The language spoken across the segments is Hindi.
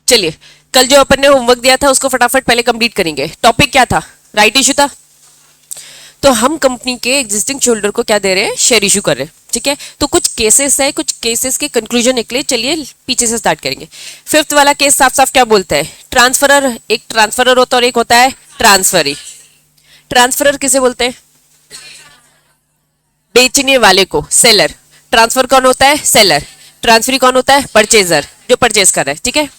चलिए, कल जो अपन ने होमवर्क दिया था उसको फटाफट पहले कंप्लीट करेंगे। टॉपिक क्या था? राइट इशू था। तो हम कंपनी के एग्जिस्टिंग शेयरहोल्डर को क्या दे रहे हैं? शेयर इशू कर रहे हैं। ठीक है, तो कुछ केसेस है, कुछ केसेस के कंक्लूजन निकले। चलिए पीछे से स्टार्ट करेंगे। फिफ्थ वाला केस साफ साफ क्या बोलता है? ट्रांसफरर, एक ट्रांसफरर होता है और एक होता है ट्रांसफरी। ट्रांसफरर किसे बोलते हैं? बेचने वाले को, सेलर। ट्रांसफर कौन होता है? सेलर। ट्रांसफरी कौन होता है? परचेजर, जो परचेज कर रहा है। ठीक है,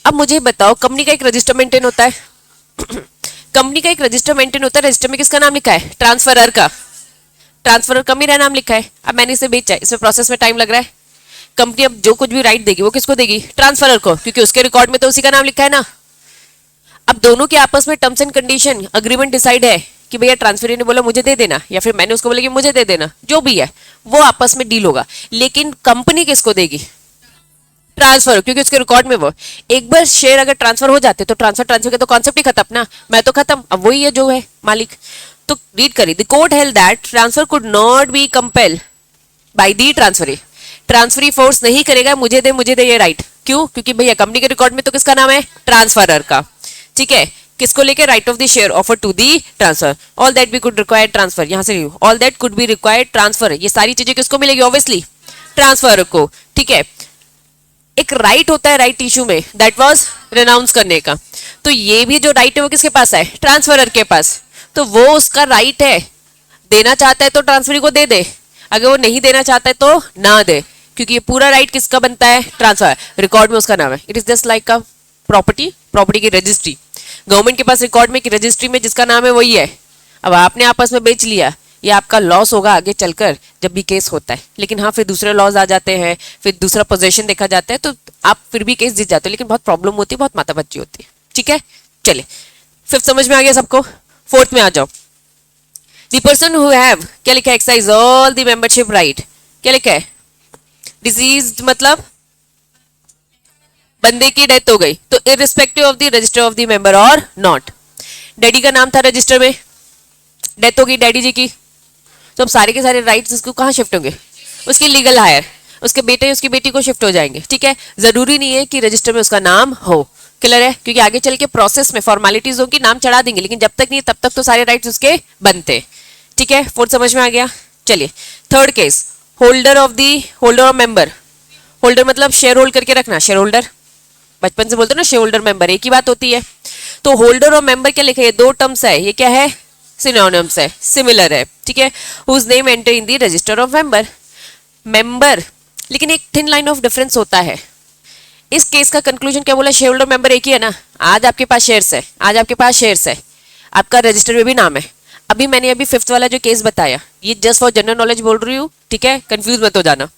अब मुझे बताओ, कंपनी का एक रजिस्टर मेंटेन होता है कंपनी का एक रजिस्टर मेंटेन होता है। रजिस्टर में किसका नाम लिखा है? ट्रांसफरर का। ट्रांसफरर का मेरा नाम लिखा है। अब मैंने इसे बेचा है, इसमें प्रोसेस में टाइम लग रहा है। कंपनी अब जो कुछ भी राइट देगी वो किसको देगी? ट्रांसफरर को, क्योंकि उसके रिकॉर्ड में तो उसी का नाम लिखा है ना। अब दोनों के आपस में terms and condition agreement decide है कि भैया ट्रांसफरी ने बोला मुझे दे देना, या फिर मैंने उसको बोला कि मुझे दे देना, जो भी है वो आपस में डील होगा। लेकिन कंपनी किसको देगी? ट्रांसफर, क्योंकि उसके रिकॉर्ड में वो एक बार शेयर अगर ट्रांसफर हो जाते तो ट्रांसफर ट्रांसफर का तो कॉन्सेप्ट ही खत्म ना। मैं तो खत्म, अब वही है जो है मालिक। तो रीड करिए, the court held that transfer could not be compel by the transferee. Transferee force नहीं करेगा मुझे दे ये राइट। क्यों? क्योंकि भैया कंपनी के रिकॉर्ड में तो किसका नाम है? ट्रांसफरर का। ठीक है, किसको लेके? Right of the share offer to the transfer. All that भी कुड रिक्वायर ट्रांसफर, यहां से all that could be required transfer, ये सारी चीजें किसको मिलेगी? ऑब्वियसली ट्रांसफर को। ठीक है, एक राइट होता है राइट इशू में, दैट वाज रेनाउंस करने का। तो ये भी जो राइट है वो किसके पास है? ट्रांसफरर के पास। तो वो उसका राइट है, देना चाहता है तो ट्रांसफरी को दे दे, अगर वो नहीं देना चाहता है तो ना दे, क्योंकि ये पूरा राइट किसका बनता है? ट्रांसफर। रिकॉर्ड में उसका नाम है। It is just like a property, property की रजिस्ट्री। गवर्नमेंट के पास रिकॉर्ड में की रजिस्ट्री में जिसका नाम है वही है। अब आपने आपस में बेच लिया, ये आपका लॉस होगा आगे चलकर जब भी केस होता है। लेकिन हाँ, फिर दूसरे लॉज आ जाते हैं, फिर दूसरा पोजीशन देखा जाता है, तो आप फिर भी केस जीत जाते हो, लेकिन बहुत प्रॉब्लम होती है, बहुत माथापच्ची होती है। ठीक है, चलिए फिफ्थ समझ में आ गया सबको। फोर्थ में आ जाओ। द पर्सन हु हैव, क्या लिखा है? Exercise all the membership right. क्या लिखा है? डिजीज मतलब बंदे की डेथ हो गई, तो irrespective of the register of the member और नॉट। डैडी का नाम था रजिस्टर में, डेथ होगी डैडी जी की, तो अब सारे के सारे राइट्स उसको कहाँ शिफ्ट होंगे? उसकी लीगल हायर, उसके बेटे उसकी बेटी को शिफ्ट हो जाएंगे। ठीक है, जरूरी नहीं है कि रजिस्टर में उसका नाम हो। क्लियर है? क्योंकि आगे चल के प्रोसेस में फॉर्मेलिटीज होगी, नाम चढ़ा देंगे, लेकिन जब तक नहीं तब तक तो सारे राइट्स उसके बनते। ठीक है, फोर्थ समझ में आ गया। चलिए third case, holder of member. Holder मतलब शेयर होल्ड करके रखना, शेयर होल्डर, बचपन से बोलते हो ना शेयर होल्डर मेंबर, एक ही बात होती है। तो होल्डर और मेंबर क्या लिखे? दो टर्म्स है, ये क्या है? सिनोनिम्स है, सिमिलर है। ठीक है, whose name enter in the register of member. Member, लेकिन एक थिन लाइन ऑफ डिफरेंस होता है। इस केस का कंक्लूजन क्या बोला? शेयर होल्डर मेंबर एक ही है ना। आज आपके पास शेयर्स है, आज आपके पास शेयर्स है, आपका रजिस्टर में भी नाम है। मैंने फिफ्थ वाला जो केस बताया, ये जस्ट फॉर जनरल नॉलेज बोल रही हूँ। ठीक है, कंफ्यूज मत हो जाना।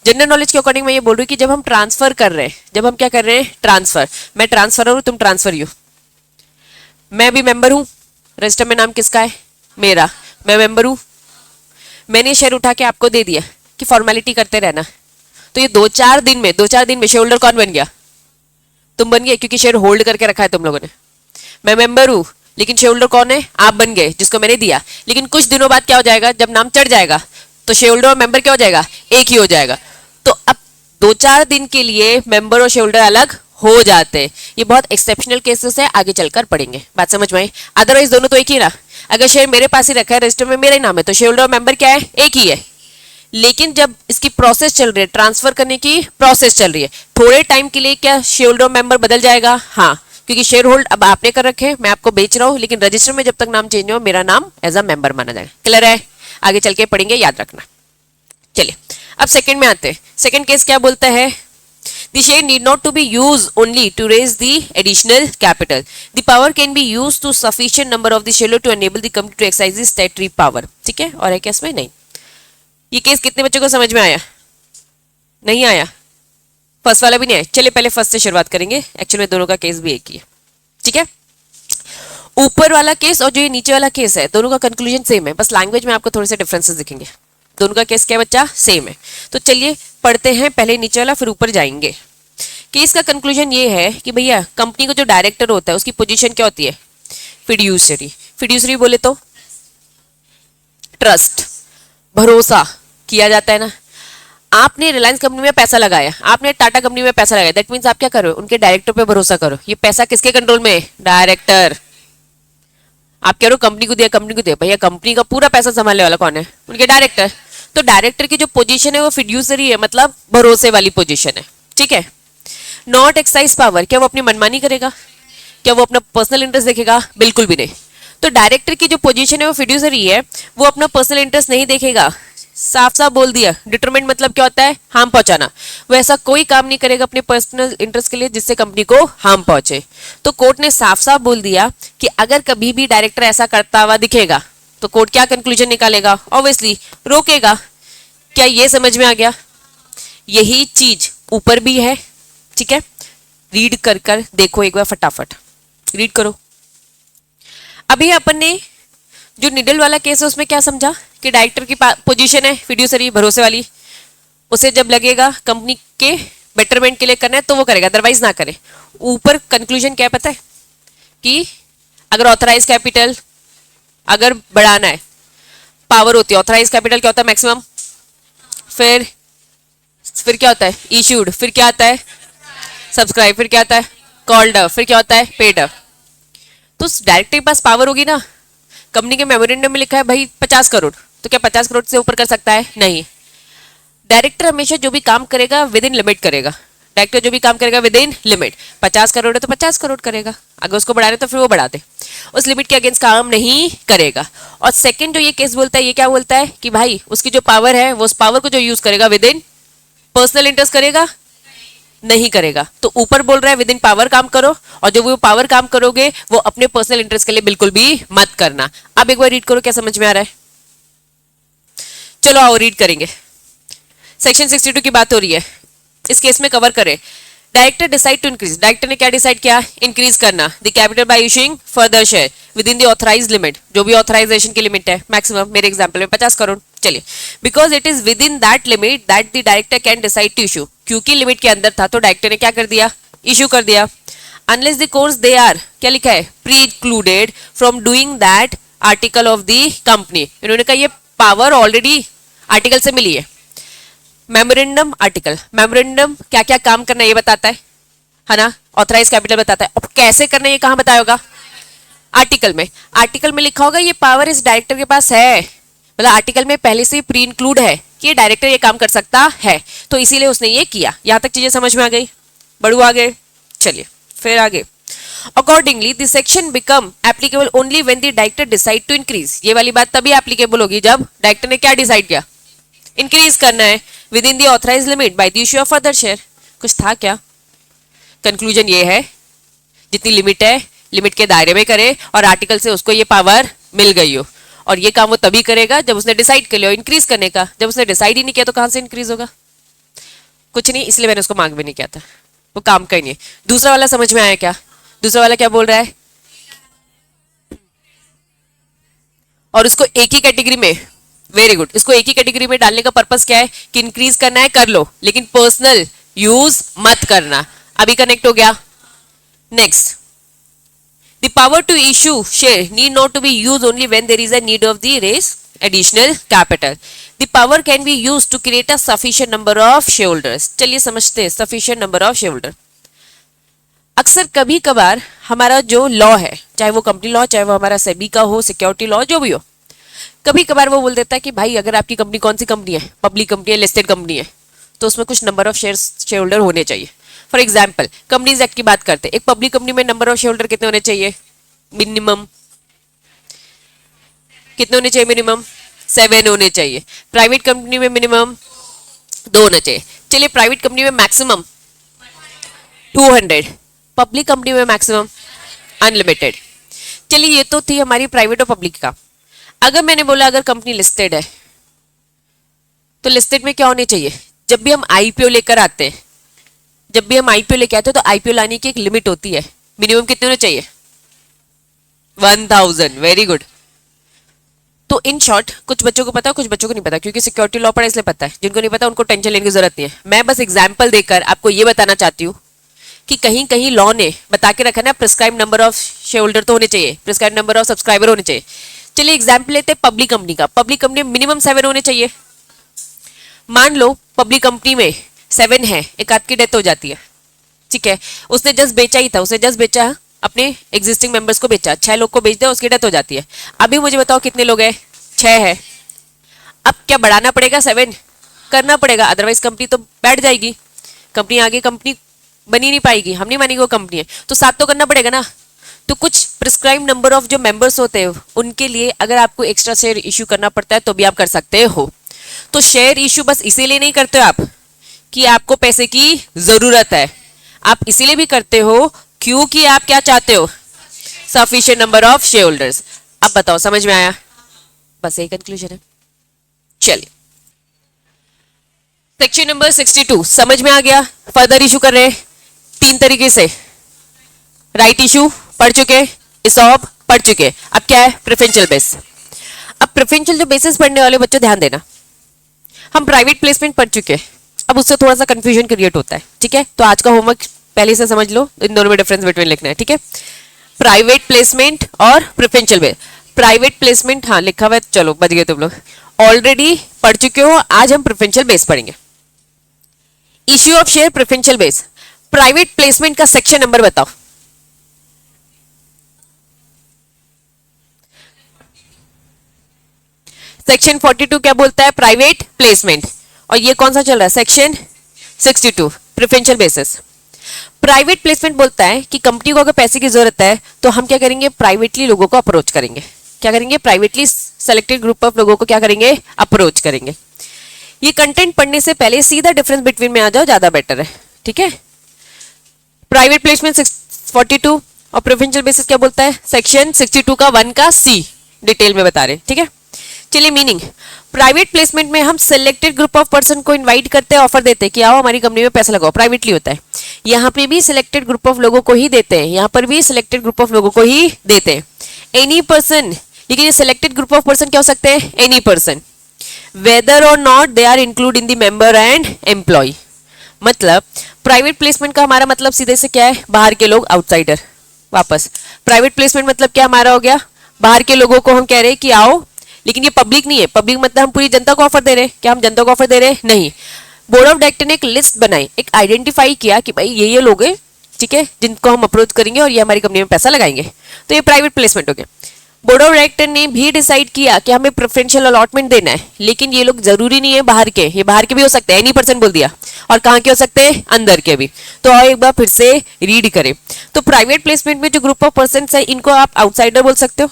जनरल नॉलेज के अकॉर्डिंग मैं ये बोल रही हूँ कि जब हम ट्रांसफर कर रहे हैं, जब हम क्या कर रहे हैं? ट्रांसफर। मैं ट्रांसफर हूँ, तुम ट्रांसफर हो। मैं भी मेंबर हूँ, रजिस्टर में नाम किसका है? मेरा। मैं मेंबर हूँ, मैंने शेयर उठा के आपको दे दिया कि फॉर्मेलिटी करते रहना। तो ये दो चार दिन में शेयर होल्डर कौन बन गया? तुम बन गए, क्योंकि शेयर होल्ड करके रखा है तुम लोगों ने। मैं मेंबर हूँ, लेकिन शेयर होल्डर कौन है? आप बन गए, जिसको मैंने दिया। लेकिन कुछ दिनों बाद क्या हो जाएगा? जब नाम चढ़ जाएगा तो शेयर होल्डर और मेंबर क्या हो जाएगा? एक ही हो जाएगा। तो अब दो चार दिन के लिए मेंबर और शेयर होल्डर अलग हो जाते हैं। ये बहुत एक्सेप्शनल केसेस है, आगे चलकर पढ़ेंगे। बात समझ में आई? अदरवाइज दोनों तो एक ही ना। अगर शेयर मेरे पास ही रखा है, रजिस्टर में मेरा ही नाम है, तो शेयर होल्डर और मेंबर क्या है? एक ही है। लेकिन जब इसकी प्रोसेस चल रही है, ट्रांसफर करने की प्रोसेस चल रही है, थोड़े टाइम के लिए क्या शेयर होल्डर और मेंबर बदल जाएगा? हाँ, क्योंकि शेयर होल्ड अब आपने कर रखे, मैं आपको बेच रहा हूं, लेकिन रजिस्टर में जब तक नाम चेंज हो मेरा नाम एज अ मेंबर माना जाएगा। क्लियर है? आगे चल के पढ़ेंगे, याद रखना। चलिए अब सेकंड में आते हैं। सेकंड केस क्या बोलता है? The share need not to be used only to raise the additional capital. The power can be used to sufficient number of the shareholder to enable the company to exercise the statutory power. ठीक है, और है क्या इसमें? नहीं। ये केस कितने बच्चों को समझ में आया? नहीं आया? फर्स्ट वाला भी नहीं आया? चलिए पहले फर्स्ट से शुरुआत करेंगे। एक्चुअली में दोनों का केस भी एक ही है। ठीक है, ऊपर वाला केस और जो ये नीचे वाला केस है, दोनों का कंक्लूजन सेम है, बस लैंग्वेज में आपको थोड़े से डिफरेंसेस दिखेंगे। दोनों का केस क्या बच्चा? सेम है। तो चलिए पढ़ते हैं, पहले नीचे वाला फिर ऊपर जाएंगे। केस का कंक्लूजन ये है कि भैया कंपनी को जो डायरेक्टर होता है उसकी पोजीशन क्या होती है? फिड्यूसरी। फिड्यूसरी बोले तो ट्रस्ट, भरोसा किया जाता है ना। आपने रिलायंस कंपनी में पैसा लगाया, आपने टाटा कंपनी में पैसा लगाया, दैट मीन्स आप क्या करो, उनके डायरेक्टर पे भरोसा करो। ये पैसा किसके कंट्रोल में है? डायरेक्टर। आप कह रहे हो कंपनी को दिया, कंपनी को दिया, भैया कंपनी का पूरा पैसा संभालने वाला कौन है? उनके डायरेक्टर। तो डायरेक्टर की जो पोजीशन है वो फिड्यूसरी है, मतलब भरोसे वाली पोजीशन है, ठीक है। नॉट एक्साइज पावर, क्या वो अपनी मनमानी करेगा? क्या वो अपना पर्सनल इंटरेस्ट देखेगा? बिल्कुल भी नहीं। तो डायरेक्टर की जो पोजीशन है वो फिड्यूसरी है, वो अपना पर्सनल इंटरेस्ट नहीं देखेगा। साफ साफ बोल दिया। डिटरमिनेंट मतलब क्या होता है? हार्म पहुंचाना। वो ऐसा कोई काम नहीं करेगा अपने पर्सनल इंटरेस्ट के लिए जिससे कंपनी को हार्म पहुंचे। तो कोर्ट ने साफ साफ बोल दिया कि अगर कभी भी डायरेक्टर ऐसा करता हुआ दिखेगा तो कोर्ट क्या कंक्लूजन निकालेगा? ऑब्वियसली रोकेगा। क्या ये समझ में आ गया? यही चीज ऊपर भी है, ठीक है। रीड कर कर देखो एक बार, फटाफट रीड करो। अभी अपन ने जो निडल वाला केस है उसमें क्या समझा कि डायरेक्टर की पोजीशन है फिड्यूसरी, भरोसे वाली। उसे जब लगेगा कंपनी के बेटरमेंट के लिए करना है तो वो करेगा, अदरवाइज ना करे। ऊपर कंक्लूजन क्या पता है कि अगर ऑथराइज कैपिटल अगर बढ़ाना है, पावर होती है। ऑथराइज कैपिटल क्या होता है? मैक्सिमम। फिर क्या होता है? इश्यूड। फिर क्या आता है? सब्सक्राइब। फिर क्या आता है? कॉल्ड। फिर क्या होता है? पेड। तो डायरेक्टर के पास पावर होगी ना। कंपनी के मेमोरेंडम में लिखा है भाई 50 करोड़, तो क्या 50 करोड़ से ऊपर कर सकता है? नहीं। डायरेक्टर हमेशा जो भी काम करेगा विद इन लिमिट करेगा। डायरेक्टर जो भी काम करेगा विद इन लिमिट। 50 करोड़ है तो 50 करोड़ करेगा, अगर उसको बढ़ाना तो फिर वो बढ़ा दे, उस लिमिट के अगेंस्ट काम नहीं करेगा। और सेकंड जो ये केस बोलता है, ये क्या बोलता है कि भाई उसकी जो पावर है वो उस पावर को जो यूज करेगा विद इन पर्सनल इंटरेस्ट करेगा? नहीं करेगा। तो ऊपर बोल रहा है विद इन पावर काम करो, और जो वो पावर काम करोगे वो अपने पर्सनल इंटरेस्ट के लिए बिल्कुल भी मत करना। अब एक बार रीड करो, क्या समझ में आ रहा है? चलो आओ रीड करेंगे। सेक्शन 62 की बात हो रही है, इस केस में कवर करें। Director decide to increase, director ने क्या डिसाइड किया? इंक्रीज करना the capital by issuing further share within the authorised limit, जो भी ऑथराइजेशन की लिमिट है मैक्सिमम, मेरे एग्जांपल में 50 करोड़। चलिए, because it is within that limit that the director can decide to issue, क्योंकि लिमिट के अंदर था तो डायरेक्टर ने क्या कर दिया? इशू कर दिया। Unless the course they are, क्या लिखा है? Precluded from doing that article of the company. इन्होंने कहा ये पावर ऑलरेडी आर्टिकल से मिली है। मेमोरेंडम आर्टिकल, मेमोरेंडम क्या क्या काम करना है ये बताता है ना। ऑथराइज कैपिटल बताता है। अब कैसे करना है ये कहां बताया होगा? आर्टिकल में। आर्टिकल में लिखा होगा ये पावर इस डायरेक्टर के पास है, मतलब आर्टिकल में पहले से प्री इंक्लूड है कि ये डायरेक्टर ये काम कर सकता है, तो इसीलिए उसने ये किया। यहां तक चीजें समझ में आ गई? बढ़ू आगे, चलिए फिर आगे। Accordingly this section become applicable only when the director decide to increase. ये वाली बात तभी एप्लीकेबल होगी जब डायरेक्टर ने क्या डिसाइड किया? इंक्रीज करना है within the authorise limit by the issue of further share. कुछ था क्या? कंक्लूजन ये है जितनी लिमिट है लिमिट के दायरे में करे और आर्टिकल से उसको ये पावर मिल गई हो, और ये काम वो तभी करेगा जब उसने डिसाइड कर लिया इंक्रीज करने का। जब उसने डिसाइड ही नहीं किया तो कहां से इंक्रीज होगा? कुछ नहीं, इसलिए मैंने उसको मांग भी नहीं किया था, वो काम का ही नहीं है। दूसरा वाला समझ में आया क्या? दूसरा वाला क्या बोल रहा है? और उसको एक ही कैटेगरी में, वेरी गुड, इसको एक ही कैटेगरी में डालने का पर्पस क्या है कि इंक्रीज करना है कर लो, लेकिन पर्सनल यूज मत करना। अभी कनेक्ट हो गया? Next, the power to issue share need not to be use only when there is a need of the raise additional capital. The power can be use to create a sufficient number of share holders. चलिए समझते हैं sufficient number of share holder. अक्सर कभी कभार हमारा जो लॉ है, चाहे वो कंपनी लॉ, चाहे वो हमारा सेबी का हो, सिक्योरिटी लॉ, जो भी हो, कभी कभार वो बोल देता है कि भाई अगर आपकी कंपनी कौन सी कंपनी है, पब्लिक कंपनी है, लिस्टेड कंपनी है, तो उसमें कुछ नंबर ऑफ शेयर होल्डर होने चाहिए। फॉर एग्जाम्पल कंपनीज एक्ट की बात करते हैं, एक पब्लिक कंपनी में नंबर ऑफ शेयर होल्डर कितने होने चाहिए? मिनिमम कितने होने चाहिए? मिनिमम 7 होने चाहिए। प्राइवेट कंपनी में मिनिमम 2 होने चाहिए। चलिए प्राइवेट कंपनी में मैक्सिमम 200, पब्लिक कंपनी में मैक्सिमम अनलिमिटेड। चलिए ये तो थी हमारी प्राइवेट और पब्लिक का। अगर मैंने बोला अगर कंपनी लिस्टेड है तो लिस्टेड में क्या होने चाहिए? जब भी हम आईपीओ लेकर आते हैं, जब भी हम आईपीओ लेके आते हैं तो आईपीओ लाने की एक लिमिट होती है। मिनिमम कितने होने चाहिए? 1000। Very good. तो इन शॉर्ट कुछ बच्चों को पता है, कुछ बच्चों को नहीं पता, क्योंकि सिक्योरिटी लॉ पढ़ा इसलिए पता है। जिनको नहीं पता उनको टेंशन लेने की जरूरत नहीं है। मैं बस एग्जाम्पल देकर आपको ये बताना चाहती हूँ कि कहीं कहीं लॉ ने बता के रखा ना prescribe number of share holder तो होने चाहिए, प्रिस्क्राइब नंबर ऑफ सब्सक्राइबर होने चाहिए। चलिए एग्जाम्पल लेते हैं पब्लिक कंपनी का। पब्लिक कंपनी में मिनिमम 7 होने चाहिए। मान लो पब्लिक कंपनी में 7 है, एक आध की डेथ हो जाती है, ठीक है, उसने जस्ट बेचा ही था, उसने जस्ट बेचा, अपने एग्जिस्टिंग मेंबर्स को बेचा, 6 लोग को बेच दिया, उसकी डेथ हो जाती है। अभी मुझे बताओ कितने लोग हैं? 6 है। अब क्या बढ़ाना पड़ेगा? 7 करना पड़ेगा, अदरवाइज कंपनी तो बैठ जाएगी, कंपनी आगे कंपनी बनी नहीं पाएगी, हम नहीं मानेंगे वो कंपनी है, तो 7 तो करना पड़ेगा ना। तो कुछ प्रिस्क्राइब नंबर ऑफ जो मेंबर्स होते हैं उनके लिए अगर आपको एक्स्ट्रा शेयर इश्यू करना पड़ता है तो भी आप कर सकते हो। तो शेयर इश्यू बस इसीलिए नहीं करते हो आप कि आपको पैसे की जरूरत है, आप इसीलिए भी करते हो क्योंकि आप क्या चाहते हो? Sufficient number of share holders. अब बताओ समझ में आया? बस यही कंक्लूजन है। चलिए सेक्शन नंबर 62 समझ में आ गया? फर्दर इशू कर रहे हैं 3 तरीके से। राइट इशू पढ़ चुके, इसॉप पढ़ चुके, अब क्या है? Preferential base. अब प्रेफरेंशियल जो बेसिस पढ़ने वाले बच्चों ध्यान देना, हम प्राइवेट प्लेसमेंट पढ़ चुके, अब उससे थोड़ा सा कंफ्यूजन क्रिएट होता है, ठीक है, तो आज का होमवर्क पहले से समझ लो, इन दोनों में डिफरेंस बिटवीन लिखना है, ठीक है। प्राइवेट प्लेसमेंट और प्रेफरेंशियल बेस। प्राइवेट प्लेसमेंट हाँ लिखा हुआ है, चलो बच गए तुम लोग, ऑलरेडी पढ़ चुके हो, आज हम प्रेफरेंशियल बेस पढ़ेंगे। Issue of share preferential base. Private placement का सेक्शन नंबर बताओ। सेक्शन 42 क्या बोलता है? Private placement. और ये कौन सा चल रहा है? Section 62 preferential basis. Private placement बोलता है कि कंपनी को अगर पैसे की जरूरत है तो हम क्या करेंगे? प्राइवेटली लोगों को अप्रोच करेंगे। क्या करेंगे? प्राइवेटली सेलेक्टेड ग्रुप ऑफ लोगों को क्या करेंगे? अप्रोच करेंगे। ये कंटेंट पढ़ने से पहले सीधा डिफरेंस बिटवीन में आ जाओ, ज्यादा बेटर है, ठीक है। प्राइवेट प्लेसमेंट 42 और प्रेफरेंशियल बेसिस क्या बोलता है? सेक्शन 62 का 1 का सी डिटेल में बता रहे, ठीक है। चलिए मीनिंग, प्राइवेट प्लेसमेंट में हम सिलेक्टेड ग्रुप ऑफ पर्सन को इनवाइट करते हैं, ऑफर देते हैं कि आओ हमारी कंपनी में पैसा लगाओ, प्राइवेटली होता है। यहाँ पे भी सिलेक्टेड ग्रुप ऑफ लोगों को ही देते हैं, यहाँ पर भी सिलेक्टेड ग्रुप ऑफ लोगों को ही देते हैं। एनी पर्सन, लेकिन ये सिलेक्टेड ग्रुप ऑफ पर्सन क्या हो सकते हैं? Any person, whether or not they are include in the member and employ. मतलब प्राइवेट प्लेसमेंट का हमारा मतलब सीधे से क्या है? बाहर के लोग, आउटसाइडर। वापस प्राइवेट प्लेसमेंट मतलब क्या हमारा हो गया? बाहर के लोगों को हम कह रहे हैं कि आओ, लेकिन ये पब्लिक नहीं है, पब्लिक मतलब हम पूरी जनता को ऑफर दे रहे हैं। क्या हम जनता को ऑफर दे रहे हैं? नहीं। बोर्ड ऑफ डायरेक्टर ने एक लिस्ट बनाई, एक आइडेंटिफाई किया कि भाई ये लोग हैं, ठीक है, जिनको हम अप्रोच करेंगे और ये हमारी कंपनी में पैसा लगाएंगे, तो ये प्राइवेट प्लेसमेंट हो गया। बोर्ड ऑफ डायरेक्टर ने भी डिसाइड किया कि हमें प्रेफरेंशियल अलॉटमेंट देना है, लेकिन ये लोग जरूरी नहीं है बाहर के, ये बाहर के भी हो सकते हैं, एनी पर्सन बोल दिया, और कहाँ के हो सकते हैं? अंदर के भी। तो और एक बार फिर से रीड करें, तो प्राइवेट प्लेसमेंट में जो ग्रुप ऑफ पर्सन है इनको आप आउटसाइडर बोल सकते हो,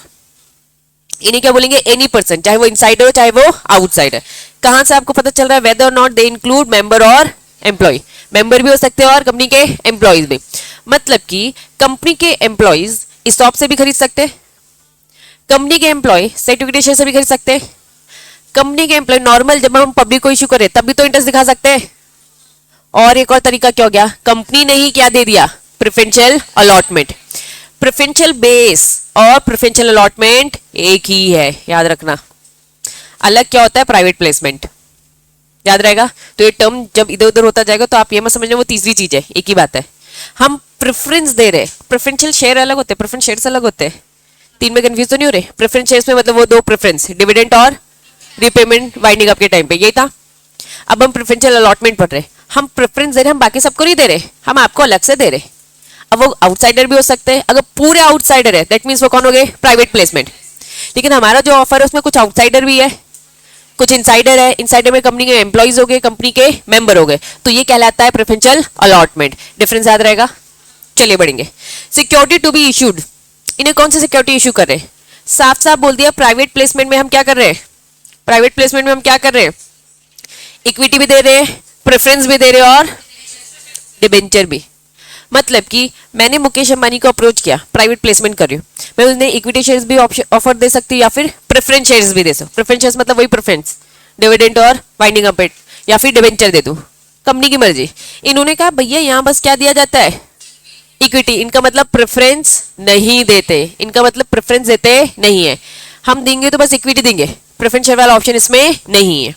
इन्हें क्या बोलेंगे? एनी पर्सन, चाहे वो इनसाइडर हो चाहे वो आउटसाइडर। कहां से आपको पता चल रहा है? Weather or not they include member और एम्प्लॉय। मेंबर भी हो सकते हैं और कंपनी के एम्प्लॉयज भी। मतलब कि कंपनी के एम्प्लॉयज स्टॉक से भी खरीद सकते हैं, कंपनी के एम्प्लॉय सर्टिफिकेट शेयर से भी खरीद सकते हैं, कंपनी के एम्प्लॉय नॉर्मल जब हम पब्लिक को इशू करें तब भी तो इंटरेस्ट दिखा सकते हैं। और एक और तरीका क्या हो गया? कंपनी ने ही क्या दे दिया? Preferential allotment. प्रेफरेंशियल बेस और प्रेफरेंशियल अलॉटमेंट एक ही है, याद रखना। अलग क्या होता है? प्राइवेट प्लेसमेंट, याद रहेगा। तो ये टर्म जब इधर उधर होता जाएगा तो आप ये मत समझना वो तीसरी चीज है, एक ही बात है। हम प्रेफरेंस दे रहे, प्रेफरेंशियल शेयर अलग होते हैं, प्रेफरेंस शेयर्स अलग होते हैं। 3 में कंफ्यूज तो नहीं हो रहे? प्रेफरेंस शेयर्स में मतलब वो 2 प्रेफरेंस, डिविडेंड और रिपेमेंट वाइंडिंग अप के टाइम पे, यही था। अब हम प्रेफरेंशियल अलॉटमेंट पढ़ रहे, हम प्रेफरेंस दे रहे, हम बाकी सबको नहीं दे रहे, हम आपको अलग से दे रहे। अब वो आउटसाइडर भी हो सकते हैं, अगर पूरे आउटसाइडर है दैट मींस वो कौन हो गए? Private placement. लेकिन हमारा जो ऑफर है उसमें कुछ आउटसाइडर भी है, कुछ इनसाइडर है, इनसाइडर में कंपनी के एम्प्लॉइज हो गए, कंपनी के मेंबर हो गए, तो ये कहलाता है प्रेफरेंशियल अलॉटमेंट। डिफरेंस याद रहेगा। चलिए बढ़ेंगे। सिक्योरिटी टू बी इशूड, इन्हें कौन सी सिक्योरिटी इशू कर रहे हैं? साफ साफ बोल दिया प्राइवेट प्लेसमेंट में हम क्या कर रहे हैं? प्राइवेट प्लेसमेंट में हम क्या कर रहे हैं? इक्विटी भी दे रहे हैं, प्रेफरेंस भी दे रहे हैं और डिबेंचर भी। मतलब कि मैंने मुकेश अंबानी को अप्रोच किया, प्राइवेट प्लेसमेंट कर रही हूँ, मैं उन्हें इक्विटी शेयर्स भी ऑफर दे सकती हूँ या फिर प्रेफरेंस शेयर्स भी दे सकूँ। प्रेफरेंस शेयर्स मतलब वही प्रेफरेंस, डिविडेंड और वाइंडिंग अप, या फिर डिबेंचर दे दूँ, कंपनी की मर्जी। इन्होंने कहा भैया यहाँ बस क्या दिया जाता है? इक्विटी। इनका मतलब प्रेफरेंस नहीं देते, इनका मतलब प्रेफरेंस देते नहीं है, हम देंगे तो बस इक्विटी देंगे, प्रेफरेंस शेयर वाला ऑप्शन इसमें नहीं है।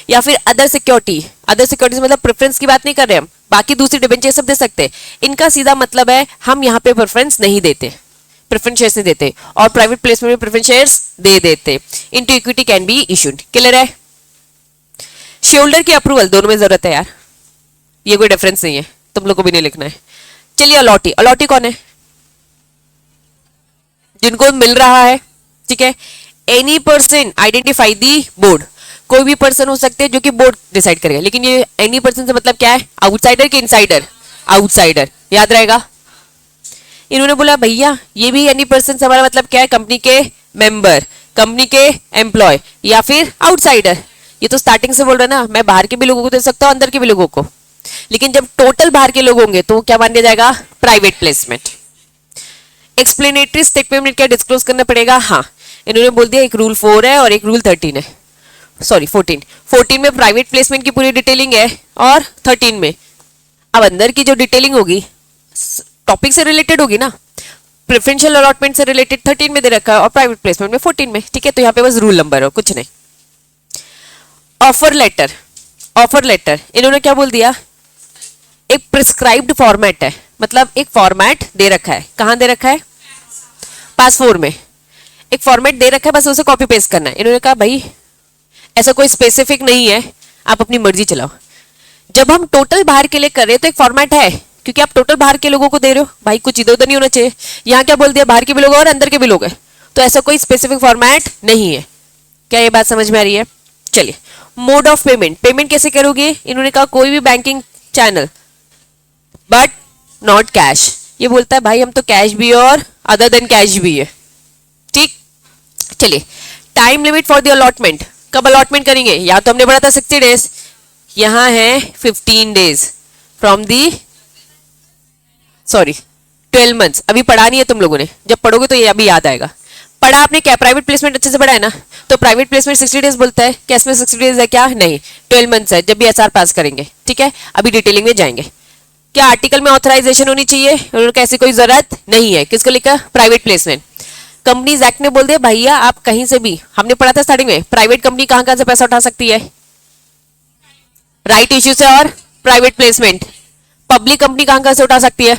या फिर अदर सिक्योरिटी, अदर सिक्योरिटी मतलब प्रेफरेंस की बात नहीं कर रहे हम, बाकी दूसरी डिबेंचर सब दे सकते हैं। इनका सीधा मतलब है हम यहाँ पे प्रेफरेंस नहीं देते, प्रेफरेंस शेयर्स नहीं देते, और प्राइवेट प्लेसमेंट में प्रेफरेंस शेयर्स दे देते। Into equity can be issued. Clear है? शेयर होल्डर की अप्रूवल दोनों में जरूरत है यार, ये कोई डिफरेंस नहीं है, तुम लोग को भी नहीं लिखना है। चलिए अलॉटी, अलॉटी कौन है? जिनको मिल रहा है, ठीक है। Any person identify the board, कोई भी पर्सन हो सकते हैं जो कि बोर्ड डिसाइड करेगा, लेकिन ये एनी पर्सन से मतलब क्या है? आउटसाइडर कि इनसाइडर? आउटसाइडर, याद रहेगा। इन्होंने बोला भैया ये भी एनी पर्सन से हमारा मतलब क्या है? कंपनी के मेंबर, कंपनी के एम्प्लॉय या फिर आउटसाइडर। ये तो स्टार्टिंग से बोल रहा है ना, मैं बाहर के भी लोगों को दे सकता हूँ, अंदर के भी लोगों को, लेकिन जब टोटल बाहर के लोग होंगे तो क्या मान लिया जाएगा? Private placement. एक्सप्लेनेटरी स्टेटमेंट में क्या डिस्क्लोज करना पड़ेगा? हाँ, इन्होंने बोल दिया एक रूल 4 है और एक रूल 13 है, सॉरी 14 में प्राइवेट प्लेसमेंट की पूरी डिटेलिंग है और 13 में अब अंदर की जो डिटेलिंग होगी टॉपिक से रिलेटेड होगी ना, प्रेफरेंशियल अलॉटमेंट से रिलेटेड 13 में दे रखा है और प्राइवेट प्लेसमेंट में 14 में, ठीक है। तो यहाँ पे बस रूल नंबर हो, कुछ नहीं। ऑफर लेटर, ऑफर लेटर इन्होंने क्या बोल दिया? एक प्रिस्क्राइब्ड फॉर्मेट है, मतलब एक फॉर्मेट दे रखा है। कहाँ दे रखा है? पास 4 में एक फॉर्मेट दे रखा है, बस उसे कॉपी पेस्ट करना है। इन्होंने कहा भाई ऐसा कोई स्पेसिफिक नहीं है, आप अपनी मर्जी चलाओ। जब हम टोटल बाहर के लिए कर रहे हैं तो एक फॉर्मेट है, क्योंकि आप टोटल बाहर के लोगों को दे रहे हो, भाई कुछ इधर उधर नहीं होना चाहिए। यहाँ क्या बोल दिया? बाहर के भी लोग और अंदर के भी लोग हैं, तो ऐसा कोई स्पेसिफिक फॉर्मेट नहीं है। क्या ये बात समझ में आ रही है? चलिए, मोड ऑफ पेमेंट, पेमेंट कैसे करोगे? इन्होंने कहा कोई भी banking channel but not cash. ये बोलता है भाई हम तो कैश भी और अदर देन कैश भी है, ठीक। चलिए, time limit for the allotment, कब अलॉटमेंट करेंगे? या तो हमने पढ़ा था 60 डेज, यहां है 15 days from the, sorry 12 months. अभी पढ़ा नहीं है तुम लोगों ने, जब पढ़ोगे तो ये अभी याद आएगा। पढ़ा आपने क्या? प्राइवेट प्लेसमेंट अच्छे से पढ़ा है ना, तो प्राइवेट प्लेसमेंट 60 डेज बोलता है, क्या इसमें 60 डेज है? क्या नहीं, 12 मंथ्स है, जब भी एसआर पास करेंगे, ठीक है। अभी डिटेलिंग में जाएंगे। क्या आर्टिकल में ऑथराइजेशन होनी चाहिए? उन्होंने ऐसी कोई जरूरत नहीं है। किसको लिखा? Private placement. कंपनीज एक्ट ने बोल दिया भैया आप कहीं से भी, हमने पढ़ा था स्टार्टिंग में, प्राइवेट कंपनी कहां कहां से पैसा उठा सकती है? राइट इश्यू से और प्राइवेट प्लेसमेंट। पब्लिक कंपनी कहां कहां से उठा सकती है?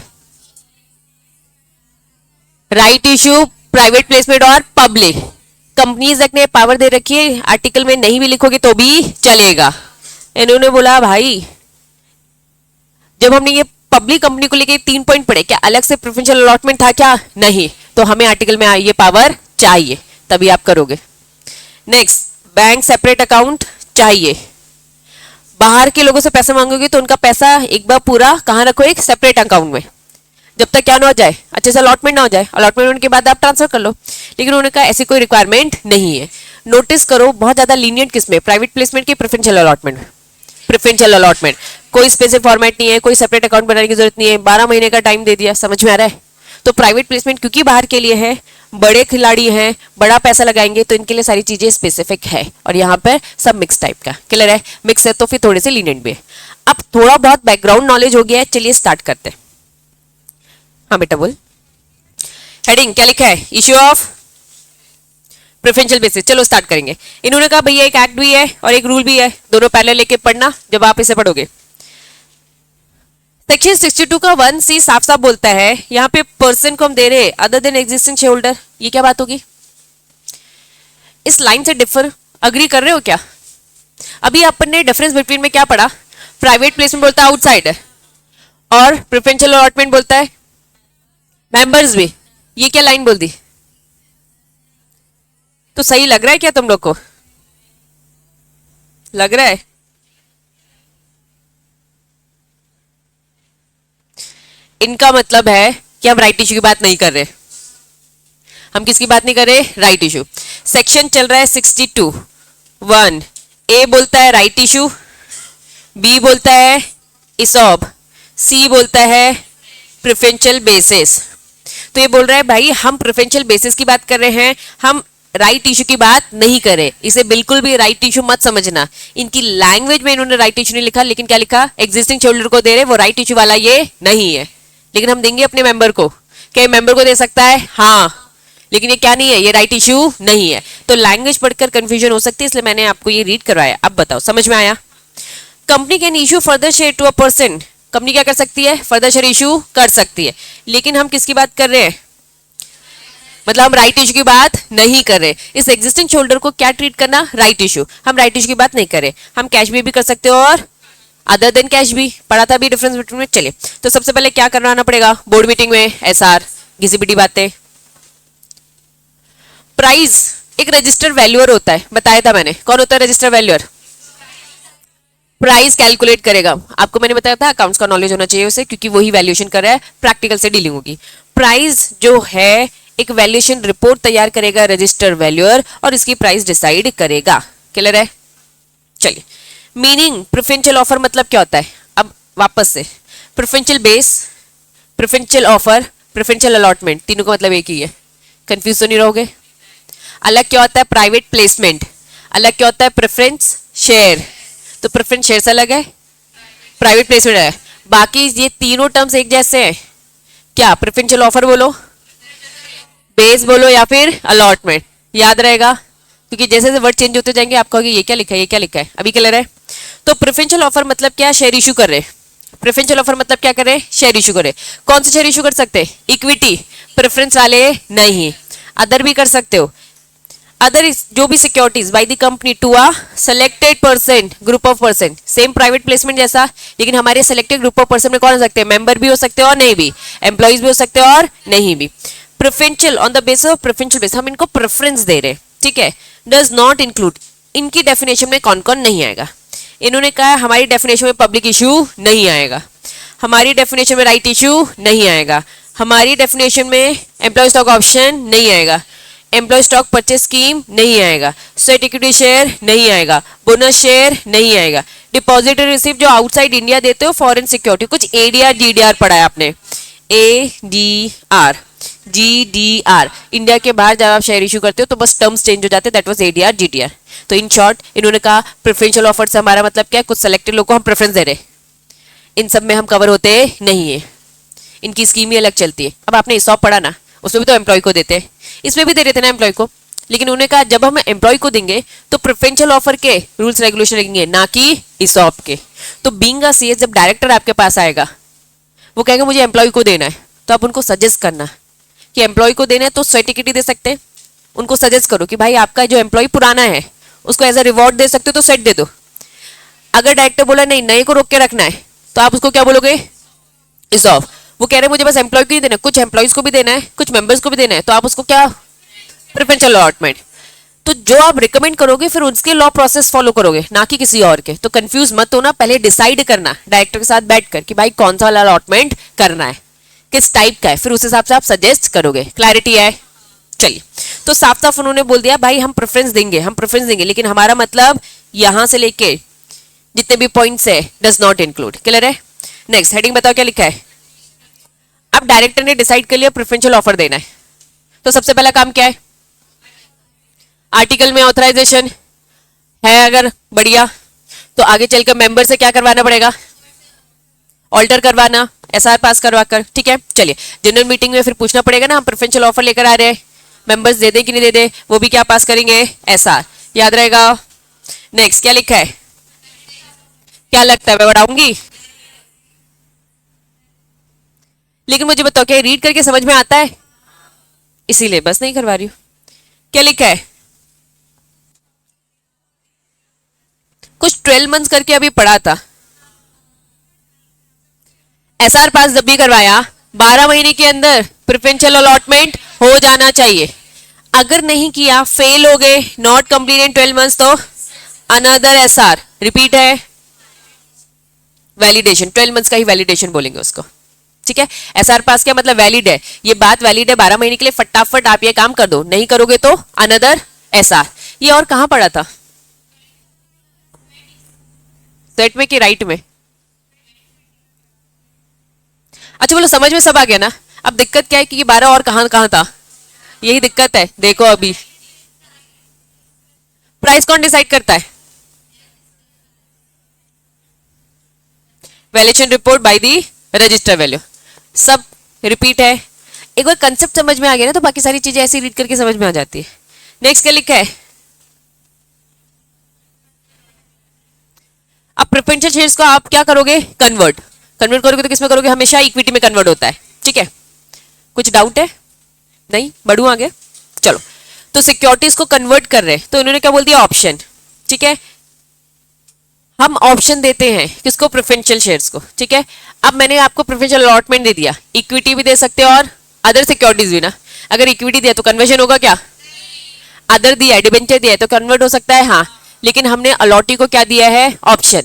राइट इश्यू, प्राइवेट प्लेसमेंट और पब्लिक। कंपनीज एक्ट ने पावर दे रखी है, आर्टिकल में नहीं भी लिखोगे तो भी चलेगा। इन्होंने बोला भाई जब हमने ये पब्लिक कंपनी को लेके 3 पॉइंट पढ़े, क्या अलग से प्रेफरेंशियल अलॉटमेंट था? क्या नहीं, तो हमें आर्टिकल में ये पावर चाहिए, तभी आप करोगे। नेक्स्ट, बैंक सेपरेट अकाउंट चाहिए। बाहर के लोगों से पैसा मांगोगे तो उनका पैसा एक बार पूरा कहाँ रखो? एक सेपरेट अकाउंट में, जब तक क्या ना हो जाए, अच्छे से अलॉटमेंट ना हो जाए। अलॉटमेंट होने के बाद आप ट्रांसफर कर लो, लेकिन उन्होंने कहा ऐसी कोई रिक्वायरमेंट नहीं है। नोटिस करो बहुत ज्यादा लीनियंट किसमें? प्राइवेट प्लेसमेंट की प्रेफरेंशियल अलॉटमेंट में। प्रेफरेंशियल अलॉटमेंट कोई स्पेसिफिक फॉर्मेट नहीं है, कोई सेपरेट अकाउंट बनाने की जरूरत नहीं है, 12 महीने का टाइम दे दिया। समझ में आ रहा है? तो प्राइवेट प्लेसमेंट क्योंकि बाहर के लिए है, बड़े खिलाड़ी हैं, बड़ा पैसा लगाएंगे, तो इनके लिए सारी चीजें स्पेसिफिक है, और यहाँ पर सब मिक्स टाइप का। क्लियर है? मिक्स है तो फिर थोड़े से लीनियंट भी है। अब थोड़ा बहुत बैकग्राउंड नॉलेज हो गया है, चलिए स्टार्ट करते हैं। हाँ बेटा बोल। हेडिंग क्या लिखा है? Issue of preferential basis. चलो स्टार्ट करेंगे। इन्होंने कहा भैया एक एक्ट भी है और एक रूल भी है, दोनों पैरेलल लेके पढ़ना जब आप इसे पढ़ोगे। सेक्शन 62 का 1C साफ साफ बोलता है, यहाँ पे पर्सन को हम दे रहे other than existing share holder. ये क्या बात होगी? इस लाइन से डिफर अग्री कर रहे हो क्या? अभी अपन ने डिफरेंस बिटवीन में क्या पढ़ा? प्राइवेट प्लेसमेंट बोलता है आउटसाइडर और प्रेफरेंशियल अलॉटमेंट बोलता है मेंबर्स भी। ये क्या लाइन बोल दी? तो सही लग रहा है क्या तुम लोग को? लग रहा है? इनका मतलब है कि हम राइट इशू की बात नहीं कर रहे। हम किसकी बात नहीं कर रहे? Right issue. सेक्शन चल रहा है 62 1। ए बोलता है राइट इशू, बी बोलता है इसॉब, सी बोलता है प्रेफरेंशियल बेसिस। तो ये बोल रहा है भाई हम प्रेफरेंशियल बेसिस की बात कर रहे हैं, हम राइट इशू की बात नहीं करे। इसे बिल्कुल भी राइट इशू मत समझना। इनकी लैंग्वेज में इन्होंने राइट इशू नहीं लिखा, लेकिन क्या लिखा? एग्जिस्टिंग शेयर होल्डर को दे रहे, वो राइट इशू वाला ये नहीं है, लेकिन हम देंगे अपने मेंबर को। क्या मेंबर को दे सकता है? हाँ, लेकिन ये क्या नहीं है? ये राइट इशू नहीं है। तो लैंग्वेज पढ़कर कंफ्यूजन हो सकती है, इसलिए मैंने आपको ये रीड करवाया। अब बताओ समझ में आया? Company can issue further share to a person. Company क्या कर सकती है? फर्दर शेयर इशू कर सकती है, लेकिन हम किसकी बात कर रहे हैं? मतलब हम राइट इशू की बात नहीं कर रहे। इस एग्जिस्टिंग शोल्डर को क्या ट्रीट करना, राइट इशू। हम राइट इशू की बात नहीं कर रहे, हम कैश भी कर सकते हो और अदर देन कैश भी। पढ़ा था भी डिफरेंस बिटवीन में। चलिए तो सबसे पहले क्या करवाना पड़ेगा बोर्ड मीटिंग में, एसआर, घिसी पिटी बातें। प्राइस एक रजिस्टर वैल्यूअर होता है, बताया था मैंने। कौन होता है रजिस्टर वैल्यूअर? प्राइस कैलकुलेट करेगा। आपको मैंने बताया था अकाउंट्स का नॉलेज होना चाहिए उसे, क्योंकि वही वैल्यूएशन कर रहा है, प्रैक्टिकल से डीलिंग होगी। प्राइस जो है एक वैल्यूएशन रिपोर्ट तैयार करेगा रजिस्टर वैल्यूअर, और इसकी प्राइस डिसाइड करेगा। क्लियर है? चलिए, मीनिंग प्रेफरेंशियल ऑफर मतलब क्या होता है? अब वापस से, preferential base, preferential offer, preferential allotment, तीनों का मतलब एक ही है। कंफ्यूज तो नहीं रहोगे? अलग क्या होता है प्राइवेट प्लेसमेंट, अलग क्या होता है प्रेफरेंस शेयर। तो प्रेफरेंस शेयर अलग है, प्राइवेट प्लेसमेंट है। बाकी ये तीनों टर्म्स एक जैसे हैं। क्या प्रेफरेंशियल ऑफर बोलो, बेस बोलो, या फिर अलॉटमेंट, याद रहेगा। क्योंकि जैसे जैसे वर्ड चेंज होते जाएंगे आपको ये क्या लिखा है, ये क्या लिखा है। अभी क्लियर है? तो प्रेफरेंशियल ऑफर मतलब क्या? शेयर इशू कर रहे। प्रेफरेंशियल ऑफर मतलब क्या कर रहे? शेयर इशू कर रहे। कौन से शेयर इशू कर सकते? इक्विटी, प्रेफरेंस वाले नहीं। अदर भी कर सकते हो, अदर जो भी securities by the company to a selected person, group of person. Same private placement जैसा, लेकिन हमारे सेलेक्टेड ग्रुप ऑफ पर्सन में कौन हो सकते हैं? मेंबर भी हो सकते हैं और नहीं भी, एम्प्लॉइज भी हो सकते हैं और नहीं भी। Preferential on the base of preferential base, हम इनको प्रेफरेंस दे रहे हैं, ठीक है। डज नॉट इंक्लूड, इनकी डेफिनेशन में कौन कौन नहीं आएगा? इन्होंने कहा हमारी डेफिनेशन में पब्लिक इशू नहीं आएगा, हमारी डेफिनेशन में राइट इशू नहीं आएगा, हमारी डेफिनेशन में एम्प्लॉय स्टॉक ऑप्शन नहीं आएगा, एम्प्लॉय स्टॉक परचेस स्कीम नहीं आएगा, स्वेट इक्विटी शेयर नहीं आएगा, बोनस शेयर नहीं आएगा, डिपॉजिट रिसीव जो आउटसाइड इंडिया देते हो फॉरेन सिक्योरिटी, कुछ एडीआर जीडीआर पढ़ा है आपने, एडीआर जीडीआर, इंडिया के बाहर जब आप शेयर इशू करते हो तो बस टर्म्स चेंज हो जाते हैं, दैट वाज एडीआर जीडीआर। तो इन शॉर्ट इन्होंने कहा प्रेफरेंशियल ऑफर से हमारा मतलब क्या है? कुछ सेलेक्टेड लोगों को हम प्रेफरेंस दे रहे, इन सब में हम कवर होते नहीं है, इनकी स्कीम ही अलग चलती है। अब आपने इसॉप पढ़ा ना, उसमें भी तो एम्प्लॉय को देते हैं, इसमें भी दे रहे थे ना एम्प्लॉय को। लेकिन उन्होंने कहा जब हम एम्प्लॉय को देंगे तो प्रेफरेंशियल ऑफर के रूल्स रेगुलेशन लगेंगे, ना कि इसॉप के। तो बीइंग अ सीएस, जब डायरेक्टर आपके पास आएगा, वो कहेगा मुझे एम्प्लॉय को देना है, तो आप उनको सजेस्ट करना कि एम्प्लॉय को देना है तो स्वेट इक्विटी दे सकते हैं। उनको सजेस्ट करो कि भाई आपका जो एम्प्लॉय पुराना है उसको एज अ रिवॉर्ड दे सकते हो तो स्वेट दे दो। अगर डायरेक्टर बोला नहीं नए को रोक के रखना है, तो आप उसको क्या बोलोगे? इसॉफ। वो कह रहे हैं मुझे बस एम्प्लॉय को ही देना है, कुछ एम्प्लॉयज को भी देना है, कुछ मेंबर्स को भी देना है, तो आप उसको क्या? Preferential allotment. तो जो आप रिकमेंड करोगे फिर उसके लॉ प्रोसेस फॉलो करोगे, ना कि किसी और के। तो कंफ्यूज मत होना, पहले डिसाइड करना डायरेक्टर के साथ बैठकर कि भाई कौन सा वाला अलॉटमेंट करना है, किस टाइप का है, फिर उस हिसाब से आप सजेस्ट करोगे। क्लैरिटी है? चलिए, तो साफ साफ उन्होंने बोल दिया भाई हम प्रेफरेंस देंगे, हम प्रेफरेंस देंगे, लेकिन हमारा मतलब यहां से लेके जितने भी पॉइंट्स है डज नॉट इंक्लूड। क्लियर है? नेक्स्ट हेडिंग बताओ क्या लिखा है। अब डायरेक्टर ने डिसाइड कर लिया प्रेफरेंशियल ऑफर देना है, तो सबसे पहला काम क्या है? आर्टिकल में ऑथराइजेशन है अगर बढ़िया, तो आगे चलकर मेंबर से क्या करवाना पड़ेगा? ऑल्टर करवाना, एसआर पास करवा कर। ठीक है, चलिए जनरल मीटिंग में फिर पूछना पड़ेगा ना, हम प्रेफरेंशियल ऑफर लेकर आ रहे हैं, मेंबर्स दे दे कि नहीं दे दे, वो भी क्या पास करेंगे? एसआर। याद रहेगा? नेक्स्ट क्या लिखा है? क्या लगता है मैं बढ़ाऊंगी? लेकिन मुझे बताओ क्या रीड करके समझ में आता है? इसीलिए बस नहीं करवा रही हूं। क्या लिखा है? कुछ 12 मंथ्स करके अभी पढ़ा था, एसआर पास जब भी करवाया 12 महीने के अंदर प्रेफरेंशियल अलॉटमेंट हो जाना चाहिए। अगर नहीं किया, फेल हो गए, नॉट कंप्लीट इन 12 मंथ्स, तो अनदर एसआर रिपीट है, वैलिडेशन 12 मंथ्स का ही वैलिडेशन बोलेंगे उसको। ठीक है, एसआर पास क्या मतलब? वैलिड है, ये बात वैलिड है 12 महीने के लिए, फटाफट आप ये काम कर दो, नहीं करोगे तो अनदर एसआर। ये और कहां पढ़ा था? सेट में कि राइट में? अच्छा बोलो, समझ में सब आ गया ना? अब दिक्कत क्या है कि ये 12 और कहां कहां था, यही दिक्कत है। देखो अभी प्राइस कौन डिसाइड करता है? Valuation report by the register value. सब रिपीट है, एक बार कंसेप्ट समझ में आ गया ना तो बाकी सारी चीजें ऐसे रीड करके समझ में आ जाती है। नेक्स्ट क्या लिखा है? अब प्रेफरेंशियल शेयर्स को आप क्या करोगे? कन्वर्ट। कन्वर्ट करोगे तो किसमें करोगे? हमेशा इक्विटी में कन्वर्ट होता है। ठीक है, कुछ डाउट है? नहीं, बढ़ू आगे, चलो। तो सिक्योरिटीज को कन्वर्ट कर रहे हैं, तो इन्होंने क्या बोल दिया, ऑप्शन। ठीक है, हम ऑप्शन देते हैं किसको, प्रेफरेंशियल शेयर्स को। ठीक है, अब मैंने आपको प्रेफरेंशियल अलॉटमेंट दे दिया, इक्विटी भी दे सकते हो और अदर सिक्योरिटीज भी ना। अगर इक्विटी दिया तो कन्वर्जन होगा क्या, अदर दिया है, डिबेंचर दिया है तो कन्वर्ट हो सकता है, हाँ। लेकिन हमने अलॉटी को क्या दिया है, ऑप्शन।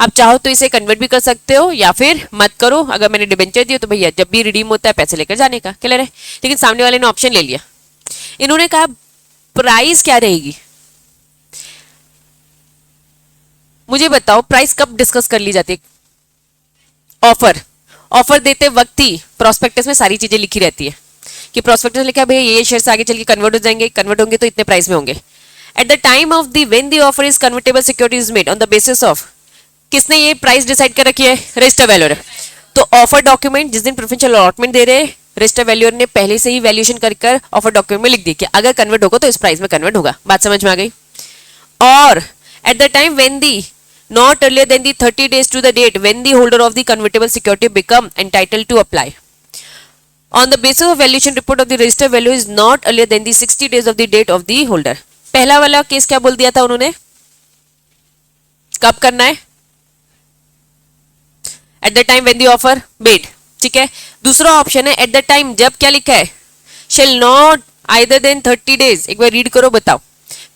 आप चाहो तो इसे कन्वर्ट भी कर सकते हो या फिर मत करो। अगर मैंने डिबेंचर दिया तो भैया जब भी रिडीम होता है पैसे लेकर जाने का, क्लियर है। लेकिन सामने वाले ने ऑप्शन ले लिया। इन्होंने कहा प्राइस क्या रहेगी, मुझे बताओ प्राइस कब डिस्कस कर ली जाती है, ऑफर देते वक्त ही प्रोस्पेक्टस में सारी चीजें लिखी रहती है कि प्रोस्पेक्टस लिखा है भैया ये शेयर्स आगे चल के कन्वर्ट हो जाएंगे, कन्वर्ट होंगे तो इतने प्राइस में होंगे। At the time of the when the offer is convertible security is made on the basis of, किसने ये प्राइस डिसाइड कर रखी है, रजिस्टर वैल्यूअर। तो ऑफर डॉक्यूमेंट जिस दिन प्रेफरेंशियल अलॉटमेंट दे रहे, रजिस्टर वैल्यूअर ने पहले से ही वैल्यूएशन कर ऑफर डॉक्यूमेंट में लिख दी कि अगर कन्वर्ट होगा तो इस प्राइस में कन्वर्ट होगा। बात समझ में आ गई। और at the time when the not earlier than the 30 days to the date when the holder of the convertible security become entitled to apply on the basis of valuation report of the register value is not earlier than the 60 days of the date of the holder। पहला वाला केस क्या बोल दिया था उन्होंने, कब करना है, at the time when the offer made. ठीक है, दूसरा ऑप्शन है एट द टाइम, जब क्या लिखा है, shall not either than 30 days. एक बार रीड करो बताओ,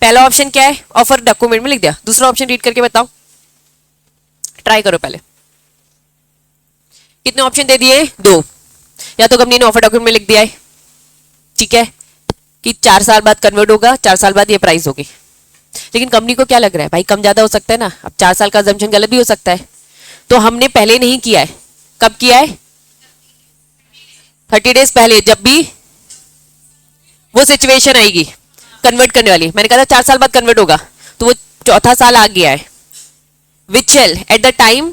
पहला ऑप्शन क्या है, ऑफर डॉक्यूमेंट में लिख दिया, दूसरा ऑप्शन रीड करके बताओ, ट्राई करो पहले। कितने ऑप्शन दे दिए, 2। या तो कंपनी ने ऑफर डॉक्यूमेंट में लिख दिया है, ठीक है, कि 4 साल बाद कन्वर्ट होगा, 4 साल बाद ये प्राइस होगी। लेकिन कंपनी को क्या लग रहा है भाई कम ज्यादा हो सकता है ना, अब 4 साल का अजम्पशन गलत भी हो सकता है। तो हमने पहले नहीं किया है, कब किया है, 30 डेज पहले, जब भी वो सिचुएशन आएगी कन्वर्ट करने वाली। मैंने कहा था 4 साल बाद कन्वर्ट होगा, तो वो चौथा साल आ गया है। which shall at the time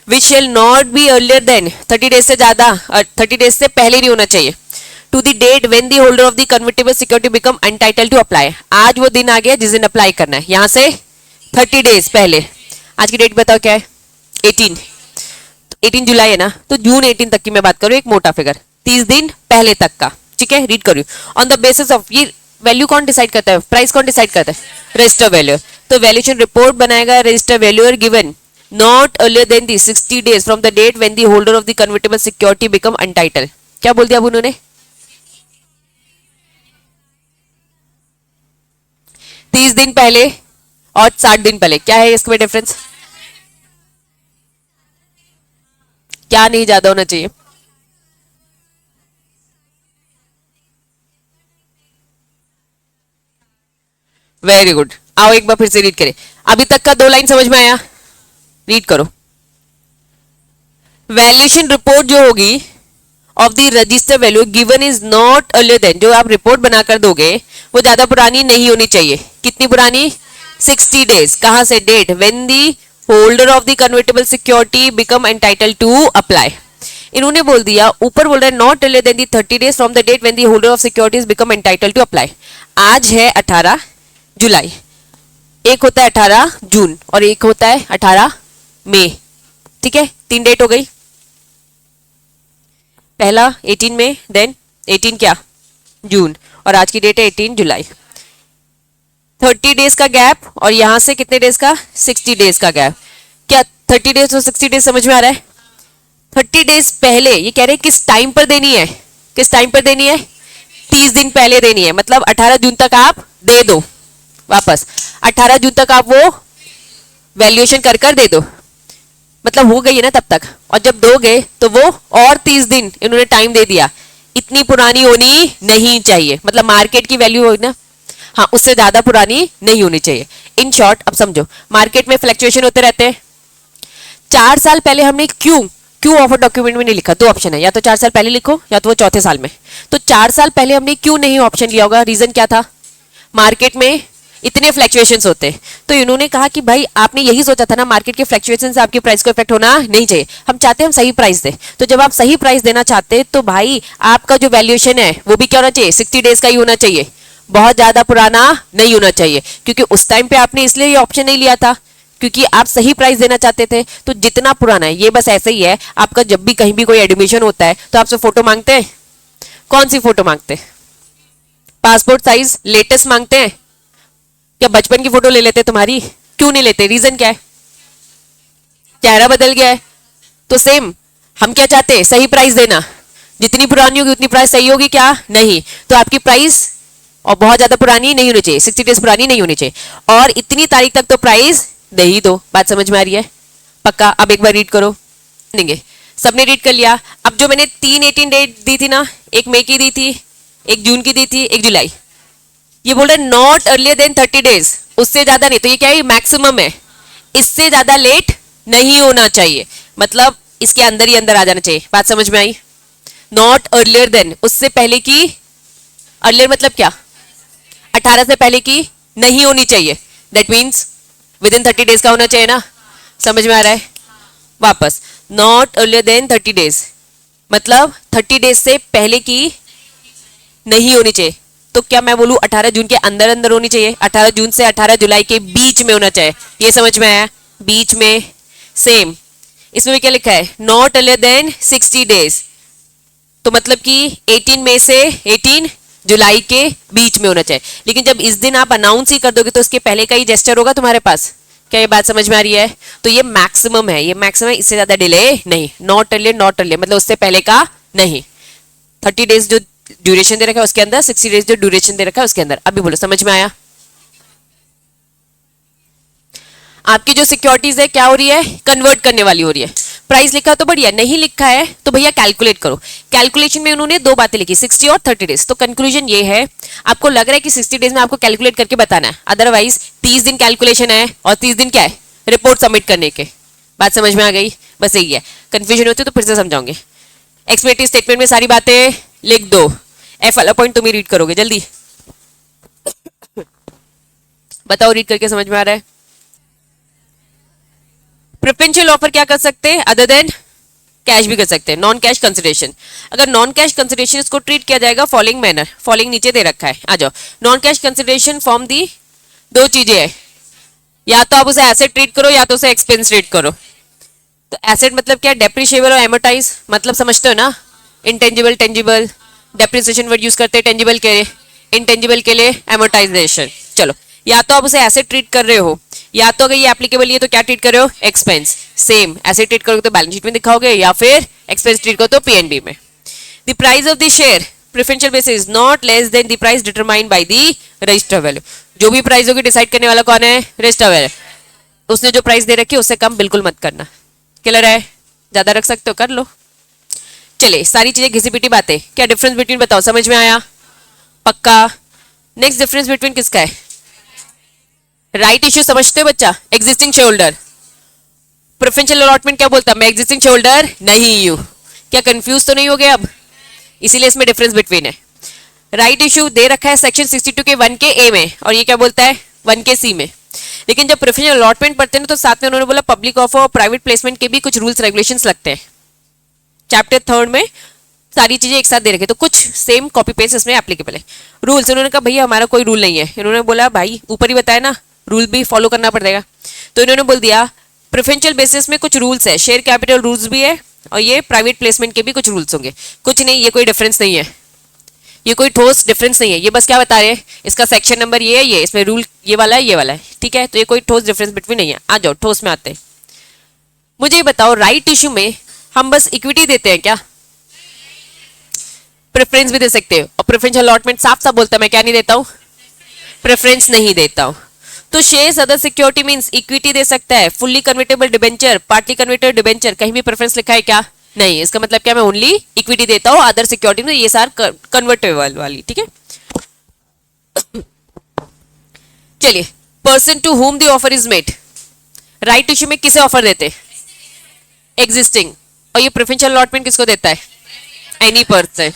which shall not be earlier than 30 days से ज्यादा, 30 days से पहले नहीं होना चाहिए, to the date when the holder of the convertible security become entitled to apply। आज वो दिन आ गया जिस दिन अप्लाई करना है, यहां से 30 डेज पहले। आज की डेट बताओ क्या है, 18, तो 18 जुलाई है ना, तो जून 18 तक की मैं बात करूं, एक मोटा फिगर 30 दिन पहले तक का। ठीक है, रीड करूं, ऑन द बेसिस ऑफ, ये वैल्यू कौन डिसाइड करता है, प्राइस कौन डिसाइड करता है, रजिस्टर वैल्यू। तो वैल्यूएशन रिपोर्ट बनाएगा register valuer given not earlier than the 60 days from the date when the holder of the convertible security become entitled. क्या बोल दिया अब उन्होंने, 30 दिन पहले और 60 दिन पहले, क्या है इसमें डिफरेंस, क्या नहीं ज्यादा होना चाहिए, वेरी गुड। आओ एक बार फिर से रीड करें, अभी तक का 2 लाइन समझ में आया, रीड करो। वैल्यूएशन रिपोर्ट जो होगी of the register value given is not earlier than, जो आप रिपोर्ट बनाकर दोगे वो ज्यादा पुरानी नहीं होनी चाहिए। कितनी पुरानी, 60 डेज। कहां से, date when the holder of the convertible security become entitled to apply. इन्होंने बोल दिया, ऊपर बोल रहा है not earlier than the 30 days from the date when the holder of securities become entitled to apply. आज है 18 जुलाई, एक होता है 18 जून और एक होता है 18 मई। ठीक है, 3 डेट हो गई, पहला 18 मई, देन 18 क्या, जून, और आज की डेट है 18 जुलाई। 30 डेज का गैप और यहां से कितने डेज का, 60 डेज का गैप। क्या 30 डेज और 60 डेज समझ में आ रहा है। 30 डेज पहले ये कह रहे हैं किस टाइम पर देनी है, किस टाइम पर देनी है, 30 दिन पहले देनी है। मतलब 18 जून तक आप दे दो वापस, 18 जून तक आप वो वैल्यूएशन कर दे दो, मतलब हो गई है ना तब तक। और जब दोगे तो वो और 30 दिन इन्होंने टाइम दे दिया, इतनी पुरानी होनी नहीं चाहिए, मतलब मार्केट की वैल्यू हो ना, हाँ उससे ज्यादा पुरानी नहीं होनी चाहिए। इन शॉर्ट अब समझो, मार्केट में फ्लक्चुएशन होते रहते हैं। 4 साल पहले हमने क्यों ऑफर डॉक्यूमेंट में नहीं लिखा, 2 ऑप्शन है, या तो 4 साल पहले लिखो या तो वो चौथे साल में। तो 4 साल पहले हमने क्यों नहीं ऑप्शन लिया होगा, रीजन क्या था, मार्केट में इतने फ्लक्चुएशंस होते हैं। तो इन्होंने कहा कि भाई आपने यही सोचा था ना, मार्केट के फ्लक्चुएशन से आपके प्राइस को इफेक्ट होना नहीं चाहिए, हम चाहते हैं हम सही प्राइस दें। तो जब आप सही प्राइस देना चाहते हैं तो भाई आपका जो वैल्यूएशन है वो भी क्या होना चाहिए, 60 डेज का ही होना चाहिए, बहुत ज्यादा पुराना नहीं होना चाहिए। क्योंकि उस टाइम पे आपने इसलिए ये ऑप्शन नहीं लिया था क्योंकि आप सही प्राइस देना चाहते थे। तो जितना पुराना है, ये बस ऐसे ही है, आपका जब भी कहीं भी कोई एडमिशन होता है तो आपसे फोटो मांगते हैं, कौन सी फोटो मांगते हैं, पासपोर्ट साइज लेटेस्ट मांगते हैं क्या? बचपन की फोटो ले लेते तुम्हारी? क्यों नहीं लेते? रीजन क्या है? चेहरा बदल गया है। तो सेम हम क्या चाहते हैं? सही प्राइस देना। जितनी पुरानी होगी उतनी प्राइस सही होगी क्या? नहीं। तो आपकी प्राइस और बहुत ज्यादा पुरानी नहीं होनी चाहिए, 60 डेज पुरानी नहीं होनी चाहिए, और इतनी तारीख तक तो प्राइस दे ही दो। बात समझ में आ रही है? पक्का? अब एक बार रीड करो। देंगे सबने रीड कर लिया। अब जो मैंने 3-18 डेट दी थी ना, एक मई की दी थी, एक जून की दी थी, एक जुलाई, ये बोल रहे नॉट अर्लियर देन 30 डेज, उससे ज्यादा नहीं। तो ये क्या है? मैक्सिमम है, इससे ज्यादा लेट नहीं होना चाहिए, मतलब इसके अंदर ही अंदर आ जाना चाहिए। बात समझ में आई? नॉट अर्लियर देन, उससे पहले की, अर्लियर मतलब क्या? 18 से पहले की नहीं होनी चाहिए। That means with in 30 days का होना चाहिए ना। समझ में आ रहा है? वापस, नॉट अर्लियर देन 30 डेज मतलब 30 डेज से पहले की नहीं होनी चाहिए। तो क्या मैं बोलूं 18 जून के अंदर अंदर होनी चाहिए? 18 जून से 18 जुलाई के बीच में होना चाहिए। ये समझ में आया? बीच में। सेम इसमें भी क्या लिखा है? नॉट अर्लियर देन 60 डेज, तो मतलब कि 18 मई से 18 जुलाई के बीच में होना चाहिए। लेकिन जब इस दिन आप अनाउंस ही कर दोगे तो उसके पहले का ही जेस्चर होगा तुम्हारे पास। क्या ये बात समझ में आ रही है? तो ये मैक्सिमम है, ये मैक्सिमम है, इससे ज्यादा डिले नहीं। नॉट अर्लियर, नॉट अर्लियर मतलब उससे पहले का नहीं। 30 डेज जो ड्यूरेशन दे रखा है उसके अंदर, 60 डेज जो ड्यूरेशन दे रखा है उसके अंदर। अभी बोलो समझ में आया? आपकी जो सिक्योरिटीज है क्या हो रही है? कन्वर्ट करने वाली हो रही है। प्राइस लिखा तो बढ़िया, नहीं लिखा है तो भैया कैलकुलेट करो। कैलकुलेशन में उन्होंने दो बातें लिखी, 60 और 30 डेज। तो कंक्लूजन ये है, आपको लग रहा है कि 60 डेज में आपको कैलकुलेट करके बताना है, अदरवाइज 30 दिन कैलकुलेशन है और 30 दिन क्या है? रिपोर्ट सबमिट करने के। बात समझ में आ गई? बस यही है। कंफ्यूजन होती है तो फिर से समझाऊंगे। एक्सप्लेनेटरी स्टेटमेंट में सारी बातें लिख दो। एफ वाला पॉइंट तुम ही रीड करोगे, जल्दी बताओ, रीड करके समझ में आ रहा है? प्रेफरेंशियल ऑफर क्या कर सकते हैं? अदर देन कैश भी कर सकते हैं, नॉन कैश कंसिडरेशन। अगर नॉन कैश कंसिडरेशन इसको ट्रीट किया जाएगा फॉलोइंग मैनर, फॉलोइंग नीचे दे रखा है, आ जाओ। नॉन कैश कंसिडरेशन फॉर्म दी दो चीजें है, या तो आप उसे एसेट ट्रीट करो या तो उसे एक्सपेंस ट्रीट करो। तो एसेट मतलब क्या? डेप्रिशिएबल और एमोटाइज, मतलब समझते हो ना? Intangible, tangible, depreciation word use करते हैं टेंजिबल के लिए, इंटेंजिबल के लिए एमोटाइजेशन। चलो, या तो आप उसे एसेट ट्रीट कर रहे हो, या तो अगर ये एप्लीकेबल है तो क्या ट्रीट कर रहे हो? एक्सपेंस। सेम, एसेट ट्रीट करोगे तो बैलेंस शीट में दिखाओगे, या फिर एक्सपेंस ट्रीट करो तो पीएनबी में। The price of the share preferential basis not less than the price determined by the register value. जो भी प्राइस होगी डिसाइड करने वाला कौन है? Register value. उसने जो प्राइस दे रखी है उससे कम बिल्कुल मत करना। क्लियर है? ज्यादा रख सकते हो कर लो। चलिए, सारी चीजें घिसी पिटी बातें। क्या डिफरेंस बिटवीन बताओ, समझ में आया? पक्का? नेक्स्ट डिफरेंस बिटवीन किसका है? राइट इश्यू समझते हो बच्चा? Existing share holder. Preferential allotment क्या बोलता है? मैं एग्जिस्टिंग शेयर होल्डर नहीं हूं। क्या कंफ्यूज तो नहीं हो गए अब? इसीलिए इसमें डिफरेंस बिटवीन है। राइट इश्यू दे रखा है सेक्शन 62 के 1 के ए में, और ये क्या बोलता है? 1 के सी में। लेकिन जब प्रेफरेंशियल अलॉटमेंट पढ़ते हैं तो साथ में उन्होंने बोला पब्लिक ऑफर और प्राइवेट प्लेसमेंट के भी कुछ रूल्स रेगुलेशंस लगते हैं। चैप्टर 3 में सारी चीजें एक साथ दे रखे, तो कुछ सेम कॉपी पेस्ट इसमें एप्लीकेबल है। रूल्स, उन्होंने कहा भैया हमारा कोई रूल नहीं है। इन्होंने बोला भाई ऊपर ही बताया ना, रूल भी फॉलो करना पड़ेगा। तो इन्होंने बोल दिया प्रेफरेंशियल बेसिस में कुछ रूल्स है, शेयर कैपिटल रूल्स भी है, और ये प्राइवेट प्लेसमेंट के भी कुछ रूल्स होंगे। कुछ नहीं, ये कोई डिफरेंस नहीं है, ये कोई ठोस डिफरेंस नहीं है। ये बस क्या बता रहे हैं, इसका सेक्शन नंबर ये है, ये इसमें रूल ये वाला है, ये वाला है, ठीक है? तो ये कोई ठोस डिफरेंस बिटवीन नहीं है। आ जाओ ठोस में आते हैं। मुझे ये बताओ, राइट इश्यू में हम बस इक्विटी देते हैं क्या? प्रेफरेंस भी दे सकते हो। और प्रेफरेंशियल अलॉटमेंट साफ साफ बोलता है मैं क्या नहीं देता हूं? प्रेफरेंस नहीं देता हूं। तो shares other security means equity दे सकता है, fully convertible debenture, partly converted debenture, कहीं भी प्रेफरेंस लिखा है क्या? नहीं। इसका मतलब क्या? मैं ओनली इक्विटी देता हूं, अदर सिक्योरिटी में ये सार कन्वर्टेबल वाली, ठीक है? चलिए, person to whom the offer is made, right issue में किसे ऑफर देते? एग्जिस्टिंग। और ये प्रेफरेंशियल अलॉटमेंट किसको देता है? Any person.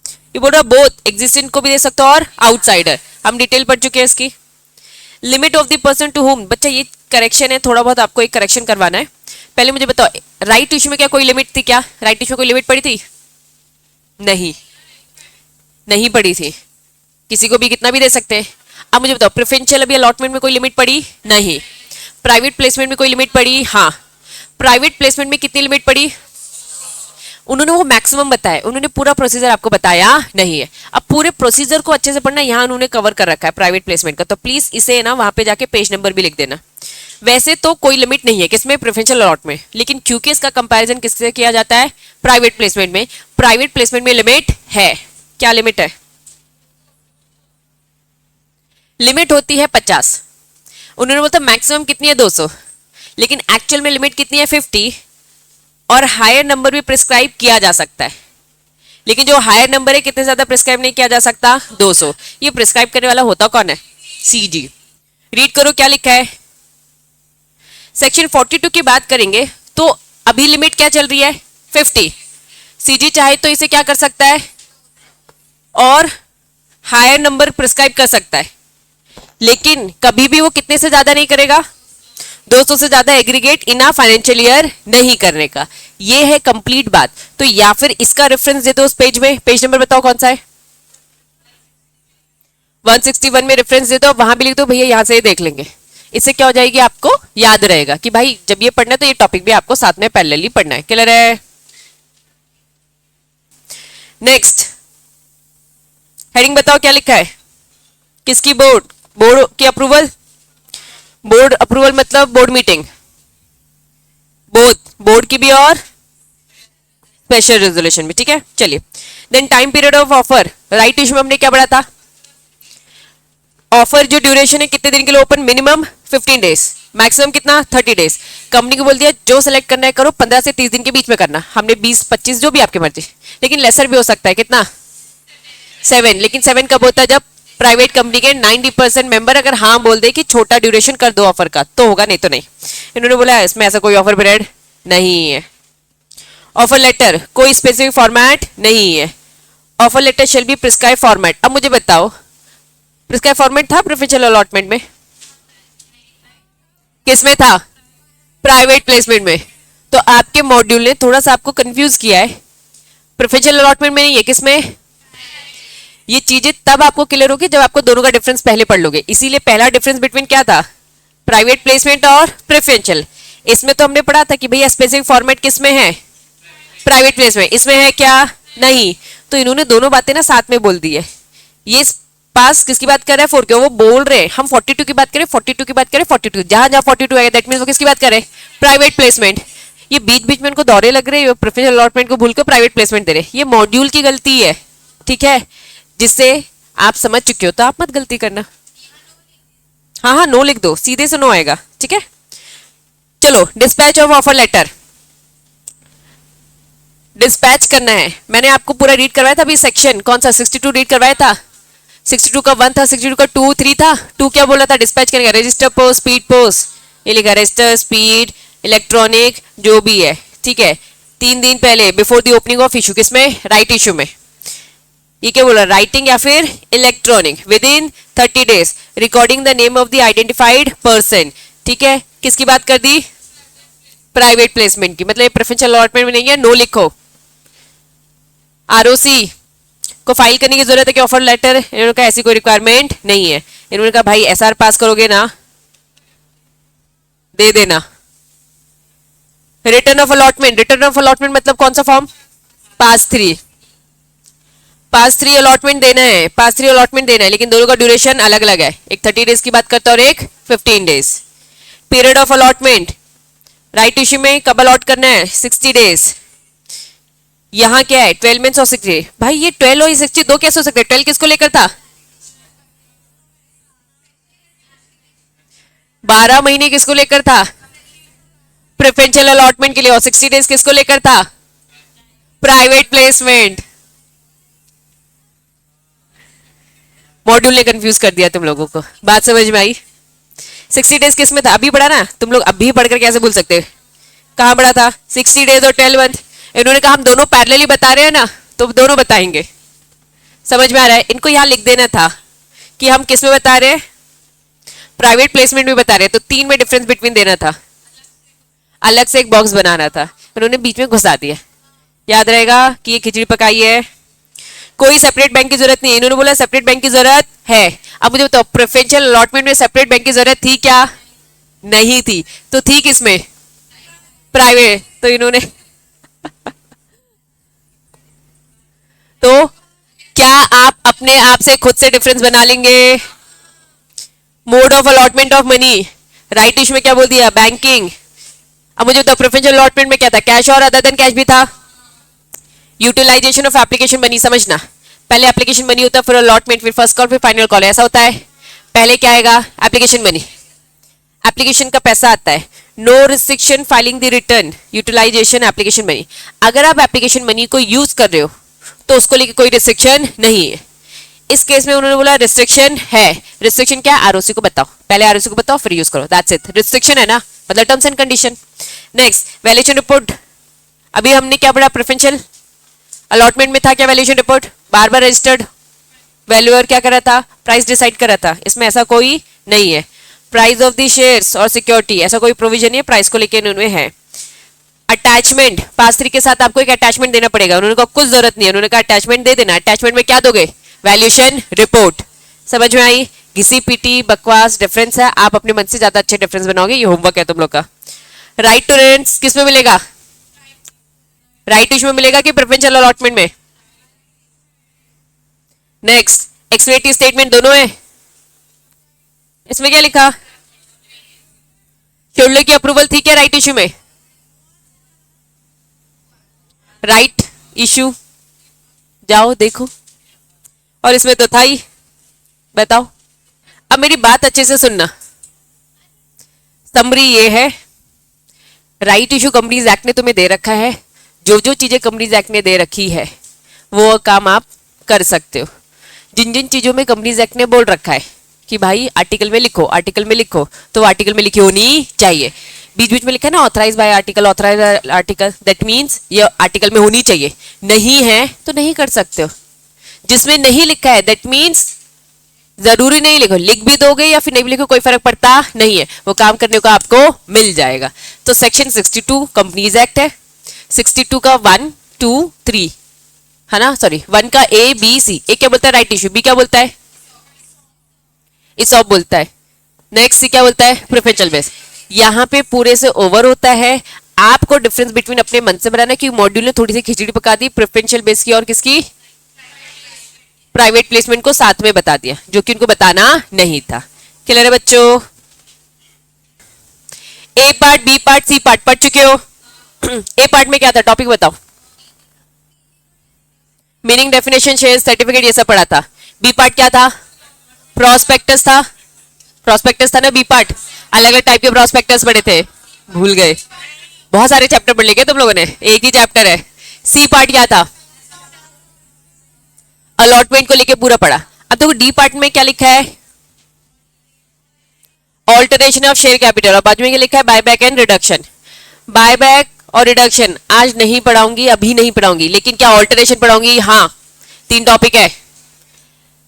ये बोल रहा बोथ, एग्जिस्टिंग को भी दे सकता हो और आउटसाइडर। हम डिटेल पढ़ चुके हैं इसकी। Limit of the person to whom, बच्चा ये करेक्शन है, थोड़ा बहुत आपको एक करेक्शन करवाना है। पहले मुझे बताओ, राइट इश्यू में क्या कोई लिमिट थी क्या? राइट इश्यू में कोई लिमिट पड़ी थी? नहीं, नहीं पड़ी थी। किसी को भी कितना भी दे सकते हैं। अब मुझे बताओ, प्रेफरेंशियल अभी अलॉटमेंट में कोई लिमिट पड़ी? नहीं। प्राइवेट प्लेसमेंट में कोई लिमिट पड़ी? हाँ। प्राइवेट प्लेसमेंट में कितनी लिमिट पड़ी? उन्होंने वो मैक्सिमम बताया, उन्होंने पूरा प्रोसीजर आपको बताया नहीं है। अब पूरे प्रोसीजर को अच्छे से पढ़ना, यहाँ उन्होंने कवर कर रखा है प्राइवेट प्लेसमेंट का, तो प्लीज इसे ना वहां पे जाके पेज नंबर भी लिख देना। वैसे तो कोई लिमिट नहीं है किसमें, प्रेफरेंशियल अलॉट में, लेकिन क्योंकि इसका कंपैरिजन किससे किया जाता है, प्राइवेट प्लेसमेंट में। प्राइवेट प्लेसमेंट में लिमिट है, क्या लिमिट है, लिमिट होती है 50। उन्होंने बोला मैक्सिमम कितनी है 200, लेकिन एक्चुअल में लिमिट कितनी है 50, और हायर नंबर भी प्रिस्क्राइब किया जा सकता है, लेकिन जो हायर नंबर है कितने ज्यादा प्रिस्क्राइब नहीं किया जा सकता, 200। ये प्रिस्क्राइब करने वाला होता कौन है, सीजी। रीड करो क्या लिखा है। सेक्शन 42 की बात करेंगे तो अभी लिमिट क्या चल रही है 50। सीजी चाहे तो इसे क्या कर सकता है, और हायर नंबर प्रिस्क्राइब कर सकता है, लेकिन कभी भी वो कितने से ज्यादा नहीं करेगा, 200 से ज्यादा aggregate in a financial year नहीं करने का। ये है कंप्लीट बात। तो या फिर इसका रेफरेंस दे दो उस पेज में, पेज नंबर बताओ कौन सा है, 161 में रेफरेंस दे दो, वहां भी लिख दो भैया यहां से ही देख लेंगे। इससे क्या हो जाएगी, आपको याद रहेगा कि भाई जब ये पढ़ना है तो ये टॉपिक भी आपको साथ में पैरेलली पढ़ना है। क्लियर है। नेक्स्ट हेडिंग बताओ क्या लिखा है, किसकी, बोर्ड, बोर्ड की अप्रूवल, बोर्ड अप्रूवल मतलब बोर्ड मीटिंग, बोर्ड की भी और स्पेशल रेजोल्यूशन भी, ठीक है। चलिए then time period of offer, right issue में हमने क्या पढ़ा था, ऑफर जो ड्यूरेशन है कितने दिन के लिए ओपन, मिनिमम 15 डेज, मैक्सिमम कितना 30 डेज। कंपनी को बोल दिया जो सेलेक्ट करना है करो, 15 से 30 दिन के बीच में करना, हमने 20-25 जो भी आपकी मर्जी, लेकिन लेसर भी हो सकता है, कितना 7, लेकिन 7 कब होता है, जब प्राइवेट कंपनी के 90% मेंबर अगर हाँ बोल दे कि छोटा ड्यूरेशन कर दो ऑफर का तो होगा, नहीं तो नहीं। इन्होंने बोला इसमें ऐसा कोई ऑफर पीरियड नहीं है। ऑफर लेटर कोई स्पेसिफिक फॉर्मेट नहीं है, offer letter shall be prescribe format. अब मुझे बताओ प्रिस्क्राइब फॉर्मेट था प्रेफरेंशियल अलॉटमेंट में, किसमें था, प्राइवेट प्लेसमेंट में। तो आपके मॉड्यूल ने थोड़ा सा आपको कंफ्यूज किया है, प्रेफरेंशियल अलॉटमेंट में नहीं है, किसमें। ये चीजें तब आपको क्लियर होगी जब आपको दोनों का डिफरेंस पहले पढ़ लोगे। इसीलिए पहला डिफरेंस बिटवीन क्या था, प्राइवेट प्लेसमेंट और प्रेफरेंशियल। इसमें तो हमने पढ़ा था कि भैया स्पेसिफिक फॉर्मेट किसमें है, प्राइवेट प्लेसमेंट, इसमें है क्या नहीं। तो इन्होंने दोनों बातें ना साथ में बोल दी है। ये पास किसकी बात कर रहा है, 4 क्यों वो बोल रहे हैं, हम 42 की बात करें, 42 की बात करें, 42 जहां जहां 42 आएगा दैट मींस वो किसकी बात कर रहे हैं, प्राइवेट प्लेसमेंट। ये बीच बीच में उनको दौरे लग रहे हैं, प्रेफरेंशियल अलॉटमेंट को भूल कर प्राइवेट प्लेसमेंट दे रहे हैं। ये मॉड्यूल की गलती है, ठीक है, जिससे आप समझ चुके हो तो आप मत गलती करना। हाँ हाँ नो लिख दो, सीधे से नो आएगा, ठीक है। चलो dispatch of offer letter, dispatch करना है। मैंने आपको पूरा रीड करवाया था अभी, सेक्शन कौन सा 62 रीड करवाया था। 62 का 1 था, 62 का 2, 3 था। 2 क्या बोला था, डिस्पैच करेंगे, रजिस्टर पोस्ट, स्पीड पोस्ट, ये लिखा रजिस्टर, स्पीड, इलेक्ट्रॉनिक जो भी है, ठीक है। 3 दिन पहले before the opening of issue, किसमें, राइट इशू में। ये क्या बोला, राइटिंग या फिर electronic, with in 30 days, recording the name of the identified person, ठीक है। किसकी बात कर दी, प्राइवेट प्लेसमेंट की, मतलब प्रेफरेंशियल अलॉटमेंट में नहीं है, नो लिखो। आरओसी को फाइल करने की जरूरत है कि ऑफर लेटर, इन्होंने कहा ऐसी कोई रिक्वायरमेंट नहीं है। इन्होंने कहा भाई एसआर पास करोगे ना, दे देना। Return of allotment, return of allotment मतलब कौन सा फॉर्म, पास 3, पास 3 अलॉटमेंट देना है, पास 3 अलॉटमेंट देना है, लेकिन दोनों का ड्यूरेशन अलग अलग है, एक 30 डेज की बात करता है और एक 15 days. Period of allotment, right issue में कब अलॉट करना है, 60 डेज। यहाँ क्या है 12 मंथ्स और 60। भाई ये 12 और 60 दो कैसे हो सकते हैं, 12 किसको लेकर था, 12 महीने किसको लेकर था, प्रेफरेंशियल अलॉटमेंट के लिए, और 60 डेज किसको लेकर था, प्राइवेट प्लेसमेंट। मॉड्यूल ने कंफ्यूज कर दिया तुम लोगों को, बात समझ में आई। 60 डेज किस में था, अभी पढ़ा ना तुम लोग, अभी पढ़कर कैसे भूल सकते, कहां पढ़ा था, 60 डेज और 12 मंथ। इन्होंने कहा हम दोनों पैरेलली बता रहे हैं ना, तो दोनों बताएंगे। समझ में आ रहा है, इनको यहां लिख देना था कि हम किस में बता रहे हैं, प्राइवेट प्लेसमेंट में बता रहे हैं, तो 3 में डिफरेंस बिटवीन देना था, अलग से एक बॉक्स बनाना था, उन्होंने बीच में घुसा दिया। याद रहेगा कि ये खिचड़ी पकाई है, कोई सेपरेट बैंक की जरूरत नहीं है। इन्होंने बोला सेपरेट बैंक की जरूरत है। अब मुझे बताओ प्रेफरेंशियल अलॉटमेंट में सेपरेट बैंक की जरूरत थी क्या, नहीं थी, तो थी किसमें, प्राइवेट। तो इन्होंने अपने आप से खुद से डिफरेंस बना लेंगे। Mode of allotment of money, right issue में क्या बोल दिया, बैंकिंग। अब मुझे तो प्रेफरेंशियल अलॉटमेंट में क्या था, कैश और अदर देन कैश भी था। यूटिलाइजेशन ऑफ एप्लीकेशन मनी, समझना, पहले एप्लीकेशन मनी होता है, फिर अलॉटमेंट, फिर फर्स्ट कॉल, फिर फाइनल कॉल, ऐसा होता है। पहले क्या आएगा, एप्लीकेशन मनी, एप्लीकेशन का पैसा आता है। No restriction filing the return, utilisation application money. अगर आप एप्लीकेशन मनी को यूज कर रहे हो तो उसको लेके कोई रिस्ट्रिक्शन नहीं है। इस केस में उन्होंने बोला रिस्ट्रिक्शन है। रिस्ट्रिक्शन क्या है, आरओसी को बताओ, पहले आरओसी को बताओ फिर यूज करो, दैट्स इट। रिस्ट्रिक्शन है ना, मतलब terms and condition. Next, valuation report. अभी हमने क्या पढ़ा, प्रेफरेंशियल अलॉटमेंट में था क्या वैल्यूएशन रिपोर्ट, बार बार रजिस्टर्ड वैल्यूअर क्या कर रहा था, प्राइस डिसाइड कर रहा था। इसमें ऐसा कोई नहीं है। प्राइस ऑफ द शेयर्स और सिक्योरिटी, ऐसा कोई प्रोविजन नहीं है, प्राइस को लेके उन्होंने है। अटैचमेंट, पास 3 के साथ आपको एक अटैचमेंट देना पड़ेगा, उन्होंने कहा कुछ जरूरत नहीं है, उन्होंने कहा अटैचमेंट दे देना। अटैचमेंट में क्या दोगे, वैल्यूएशन रिपोर्ट। समझ में आई, घिसी पीटी बकवास डिफरेंस है, आप अपने मन से ज्यादा अच्छे डिफरेंस बनाओगे, ये होमवर्क है तुम लोग का। राइट टू रेंट्स किस में मिलेगा, राइट इशू में मिलेगा कि प्रेफरेंशियल अलॉटमेंट में। नेक्स्ट, एक्सपेक्टेड स्टेटमेंट दोनों है। इसमें क्या लिखा, शेड्यूलर की अप्रूवल थी क्या राइट इशू में, राइट इशू जाओ देखो, और इसमें तो था ही। बताओ, अब मेरी बात अच्छे से सुनना। समरी ये है, राइट इशू कंपनीज एक्ट ने तुम्हें दे रखा है, जो जो चीजें कंपनीज एक्ट ने दे रखी है वो काम आप कर सकते हो। जिन जिन चीजों में कंपनीज एक्ट ने बोल रखा है कि भाई आर्टिकल में लिखो, आर्टिकल में लिखो, तो आर्टिकल में लिखी होनी चाहिए। बीच बीच में लिखा है ना authorise by article, authorise article, that means ये आर्टिकल में होनी चाहिए। नहीं है तो नहीं कर सकते हो। जिसमें नहीं लिखा है दैट मींस जरूरी नहीं लिखो, लिख भी दोगे या फिर नहीं भी लिखो कोई फर्क पड़ता नहीं है, वो काम करने को आपको मिल जाएगा। तो सेक्शन 62 कंपनीज एक्ट है, 62 का 1 2 3 है ना, सॉरी 1 का ए बी सी, ए क्या बोलता है राइट इशू, बी क्या बोलता है इसॉप बोलता है, नेक्स्ट सी क्या बोलता है प्रेफरेंशियल बेस। यहाँ पे पूरे से ओवर होता है। आपको डिफरेंस बिटवीन अपने मन से बनाना कि मॉड्यूल ने थोड़ी सी खिचड़ी पका दी, प्रेफरेंशियल बेस की और किसकी, प्राइवेट प्लेसमेंट को साथ में बता दिया, जो कि उनको बताना नहीं था। क्लियर है बच्चों, A part B part C part पढ़ चुके हो। ए पार्ट में क्या था, टॉपिक बताओ, मीनिंग, डेफिनेशन, शेयर, सर्टिफिकेट, ये सब पढ़ा था। बी पार्ट क्या था, प्रोस्पेक्टस था, प्रोस्पेक्टस था ना बी पार्ट। अलग अलग टाइप के प्रोस्पेक्टस पढ़े थे, भूल गए, बहुत सारे चैप्टर पढ़ लिए तुम लोगों ने, एक ही चैप्टर है। सी पार्ट क्या था, अलॉटमेंट को लेके पूरा पढ़ा। अब देखो डी पार्ट में क्या लिखा है, ऑल्टरेशन ऑफ शेयर कैपिटल, और बाद में क्या लिखा है बायबैक एंड रिडक्शन। बायबैक और रिडक्शन आज नहीं पढ़ाऊंगी, अभी नहीं पढ़ाऊंगी, लेकिन क्या ऑल्टरेशन पढ़ाऊंगी, हाँ 3 टॉपिक है।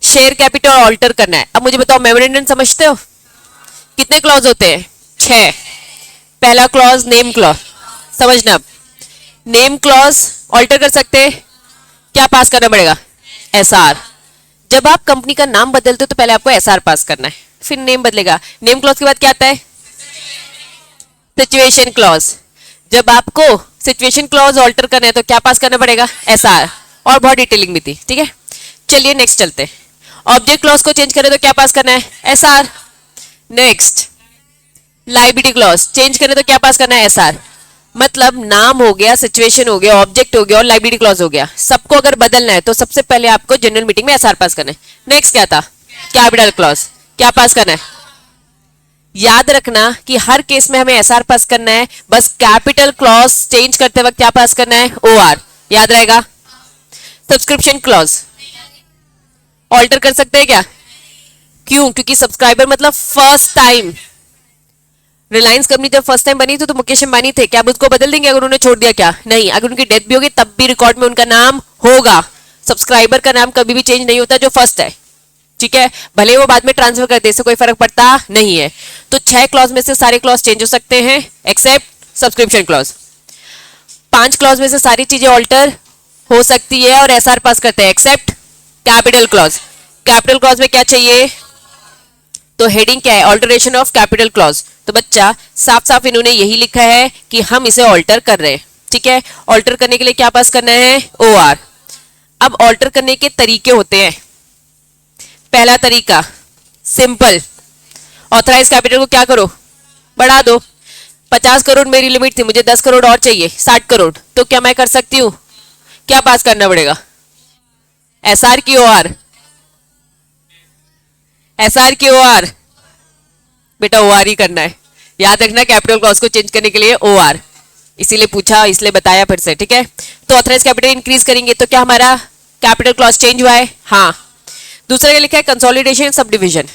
शेयर कैपिटल ऑल्टर करना है। अब मुझे बताओ मेमोरेंडम समझते हो, कितने क्लॉज होते हैं, 6। पहला क्लॉज नेम क्लॉज, समझना, नेम क्लॉज ऑल्टर कर सकते हैं, क्या पास करना पड़ेगा, एसआर। जब आप कंपनी का नाम बदलते हो तो पहले आपको एसआर पास करना है, फिर नेम बदलेगा। नेम क्लॉज के बाद क्या आता है, सिचुएशन क्लॉज। जब आपको सिचुएशन क्लॉज ऑल्टर करना है तो क्या पास करना पड़ेगा, एसआर, और बहुत डिटेलिंग भी थी, ठीक है। चलिए नेक्स्ट चलते हैं। ऑब्जेक्ट क्लॉज को चेंज करें तो क्या पास करना है, SR. Next, liability clause change करें तो क्या पास करना है, एसआर। मतलब नाम हो गया, सिचुएशन हो गया, ऑब्जेक्ट हो गया और लायबिलिटी क्लॉज हो गया। सबको अगर बदलना है तो सबसे पहले आपको जनरल मीटिंग में एसआर पास करना है। नेक्स्ट क्या था, कैपिटल क्लॉज, क्या पास करना है, याद रखना कि हर केस में हमें एसआर पास करना है, बस कैपिटल क्लॉज चेंज करते वक्त क्या पास करना है, ओआर, याद रहेगा। सब्सक्रिप्शन क्लॉज ऑल्टर कर सकते हैं क्या, क्यों, क्योंकि सब्सक्राइबर मतलब फर्स्ट टाइम, रिलायंस कंपनी जब फर्स्ट टाइम बनी थी तो मुकेश अंबानी थे, क्या अब उसको बदल देंगे अगर उन्होंने छोड़ दिया, क्या नहीं, अगर उनकी डेथ भी होगी तब भी रिकॉर्ड में उनका नाम होगा। सब्सक्राइबर का नाम कभी भी चेंज नहीं होता जो फर्स्ट है, ठीक है, भले वो बाद में ट्रांसफर कर दे, इससे कोई फर्क पड़ता नहीं है। तो 6 क्लॉज में से सारे क्लॉज चेंज हो सकते हैं एक्सेप्ट सब्सक्रिप्शन क्लॉज। 5 क्लॉज में से सारी चीजें ऑल्टर हो सकती है और एसआर पास करते हैं except capital clause. Capital clause में क्या चाहिए, तो हेडिंग क्या है, ऑल्टरेशन ऑफ कैपिटल क्लॉज। तो बच्चा साफ साफ इन्होंने यही लिखा है कि हम इसे ऑल्टर कर रहे हैं, ठीक है। ऑल्टर करने के लिए क्या पास करना है, ओआर। अब ऑल्टर करने के तरीके होते हैं, पहला तरीका सिंपल, ऑथराइज कैपिटल को क्या करो, बढ़ा दो। 50 करोड़ मेरी लिमिट थी, मुझे 10 करोड़ और चाहिए, 60 करोड़, तो क्या मैं कर सकती हूं, क्या पास करना पड़ेगा, एसआर की ओआर, एसआर की ओआर, बेटा ओआर ही करना है, याद रखना कैपिटल क्लॉज को चेंज करने के लिए ओआर, इसीलिए पूछा, इसलिए बताया फिर से, ठीक है। तो ऑथराइज कैपिटल इंक्रीज करेंगे तो क्या हमारा कैपिटल क्लॉज चेंज हुआ है, हाँ। दूसरा क्या लिखा है, कंसोलिडेशन सब डिविजन।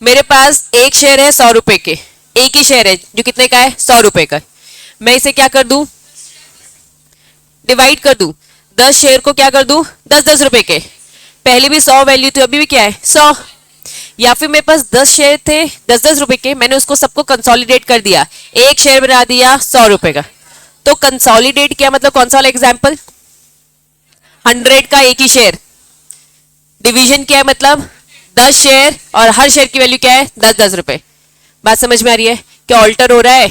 मेरे पास एक शेयर है 100 रुपए के, एक ही शेयर है जो कितने का है, 100 रुपए का। मैं इसे क्या कर दूं, डिवाइड कर दूं, 10 शेयर को क्या कर दूं, 10-10 रुपए के। पहले भी 100 वैल्यू थी, अभी भी क्या है 100। या फिर मेरे पास 10 शेयर थे 10-10 रुपए के, मैंने उसको सबको कंसोलिडेट कर दिया, एक शेयर बना दिया 100 रुपए का। तो कंसोलिडेट किया मतलब कौन सा वाला एग्जाम्पल, 100 का एक ही शेयर। डिवीजन क्या है मतलब 10 शेयर और हर शेयर की वैल्यू क्या है 10-10 रुपए। बात समझ में आ रही है, क्या ऑल्टर हो रहा है,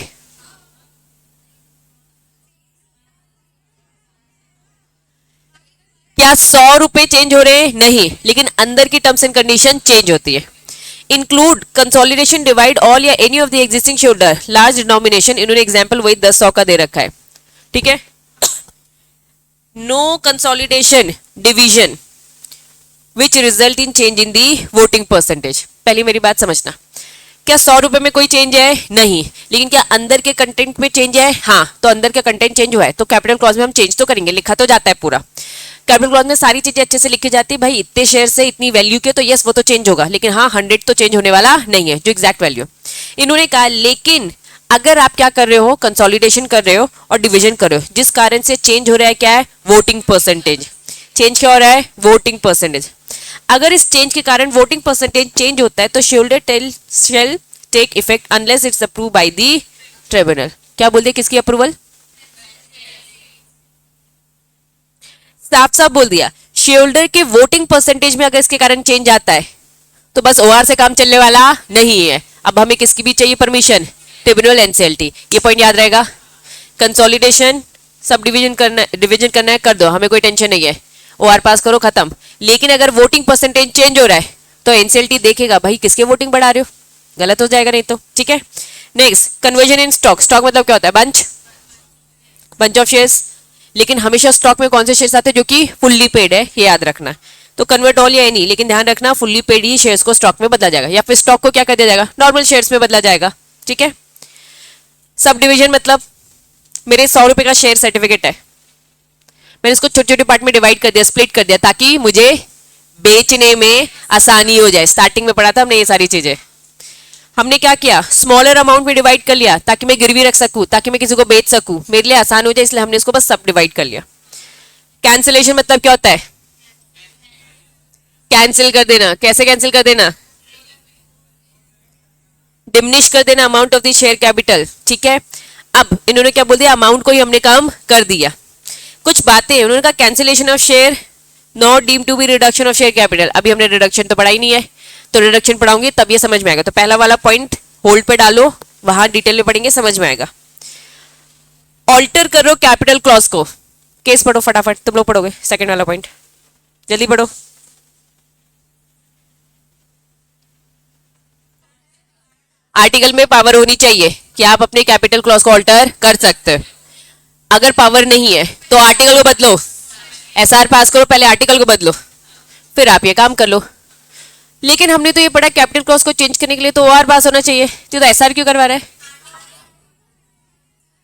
क्या 100 रुपए चेंज हो रहे हैं, नहीं, लेकिन अंदर की टर्म्स एंड कंडीशन चेंज होती है। इंक्लूड कंसोलिडेशन डिवाइड ऑल या any of the existing shareholder large denomination, इन्होंने एग्जांपल वही 10-100 का दे रखा है, ठीक है। No consolidation division which result in change in the voting percentage. पहली मेरी बात समझना, क्या 100 रुपए में कोई चेंज है, नहीं, लेकिन क्या अंदर के कंटेंट में चेंज है, हाँ। तो अंदर का कंटेंट चेंज हुआ है तो कैपिटल क्लॉज में हम चेंज तो करेंगे, लिखा तो जाता है पूरा। कैपिटल क्लॉज में सारी चीजें अच्छे से लिखी जाती है, भाई इतने शेयर से इतनी वैल्यू के, तो यस वो तो चेंज होगा, लेकिन हाँ 100 तो चेंज होने वाला नहीं है, जो एग्जैक्ट वैल्यू। इन्होंने कहा लेकिन अगर आप क्या कर रहे हो, कंसोलिडेशन कर रहे हो और डिवीजन कर रहे हो, जिस कारण से चेंज हो रहा है क्या है, वोटिंग परसेंटेज। चेंज क्या हो रहा है, वोटिंग परसेंटेज। अगर इस चेंज के कारण वोटिंग परसेंटेज चेंज होता है तो shareholder shall take effect unless it's approve by the tribunal. क्या बोल दिया, किसकी अप्रूवल, साफ साफ बोल दिया, शेयरहोल्डर के वोटिंग परसेंटेज में अगर इसके कारण चेंज आता है तो बस ओआर से काम चलने वाला नहीं है, अब हमें किसकी भी चाहिए परमिशन, ट्रिब्यूनल एनसीएलटी। ये पॉइंट याद रहेगा। कंसोलिडेशन सब डिवीजन करना, डिवीजन करना है कर दो, हमें कोई टेंशन नहीं है, ओआर पास करो खत्म। लेकिन अगर वोटिंग परसेंटेज चेंज हो रहा है तो एनसीएलटी देखेगा भाई किसके वोटिंग बढ़ा रहे हो, गलत हो जाएगा नहीं तो, ठीक है। Next conversion in stock. Stock मतलब क्या होता है, बंच, बंच ऑफ शेयर्स। लेकिन हमेशा स्टॉक में कौन से शेयर्स आते हैं, जो कि फुल्ली पेड है, ये याद रखना। तो कन्वर्ट ऑल या एनी, लेकिन ध्यान रखना फुल्ली पेड ही शेयर्स को स्टॉक में बदला जाएगा, या फिर स्टॉक को क्या कर दिया जाएगा, नॉर्मल शेयर्स में बदला जाएगा, ठीक है। सब डिवीजन मतलब मेरे 100 रुपए का शेयर सर्टिफिकेट है, मैंने इसको छोटे छोटे पार्ट में डिवाइड कर दिया, स्प्लिट कर दिया, ताकि मुझे बेचने में आसानी हो जाए। स्टार्टिंग में पढ़ा था हमने ये सारी चीजें। हमने क्या किया, स्मॉलर अमाउंट में डिवाइड कर लिया ताकि मैं गिरवी रख सकूं, ताकि मैं किसी को बेच सकूं, मेरे लिए आसान हो जाए, इसलिए हमने इसको बस सब डिवाइड कर लिया। कैंसिलेशन मतलब क्या होता है, कैंसिल कर देना। कैसे कैंसिल कर देना, डिमिनिश कर देना amount of the share capital, ठीक है। अब इन्होंने क्या बोल दिया, अमाउंट को ही हमने कम कर दिया। कुछ बातें उन्होंने कहा, cancellation of share not deem to be reduction of share capital. अभी हमने रिडक्शन तो पढ़ा ही नहीं है, तो रिडक्शन पढ़ाऊंगी तब ये समझ में आएगा। तो पहला वाला पॉइंट होल्ड पे डालो, वहां डिटेल में पढ़ेंगे, समझ में आएगा। ऑल्टर करो कैपिटल क्लॉज को। केस पढ़ो फटाफट, तुम लोग पढ़ोगे सेकंड वाला पॉइंट, जल्दी पढ़ो। आर्टिकल में पावर होनी चाहिए कि आप अपने कैपिटल क्लॉज को ऑल्टर कर सकते हो। अगर पावर नहीं है तो आर्टिकल को बदलो, एसआर पास करो, पहले आर्टिकल को बदलो, फिर आप ये काम कर लो। लेकिन हमने तो ये पढ़ा कैपिटल क्लॉज को चेंज करने के लिए तो ओआर पास होना चाहिए, तो एसआर क्यों करवा रहा है।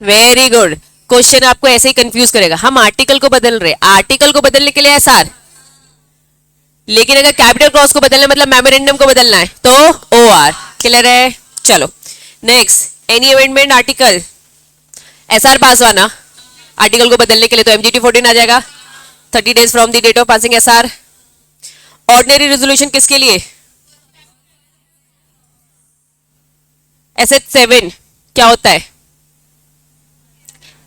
वेरी गुड, क्वेश्चन आपको ऐसे ही कंफ्यूज करेगा। हम आर्टिकल को बदल रहे, आर्टिकल को बदलने के लिए एसआर, लेकिन अगर कैपिटल क्लॉज को बदलना मतलब मेमोरेंडम को बदलना है तो ओआर। क्लियर है, चलो next. Any amendment article, SR pass हुआ ना आर्टिकल को बदलने के लिए, तो एमजीटी 14 आ जाएगा, 30 days from the date of passing SR. Ordinary resolution किसके लिए, एसएच 7 क्या होता है,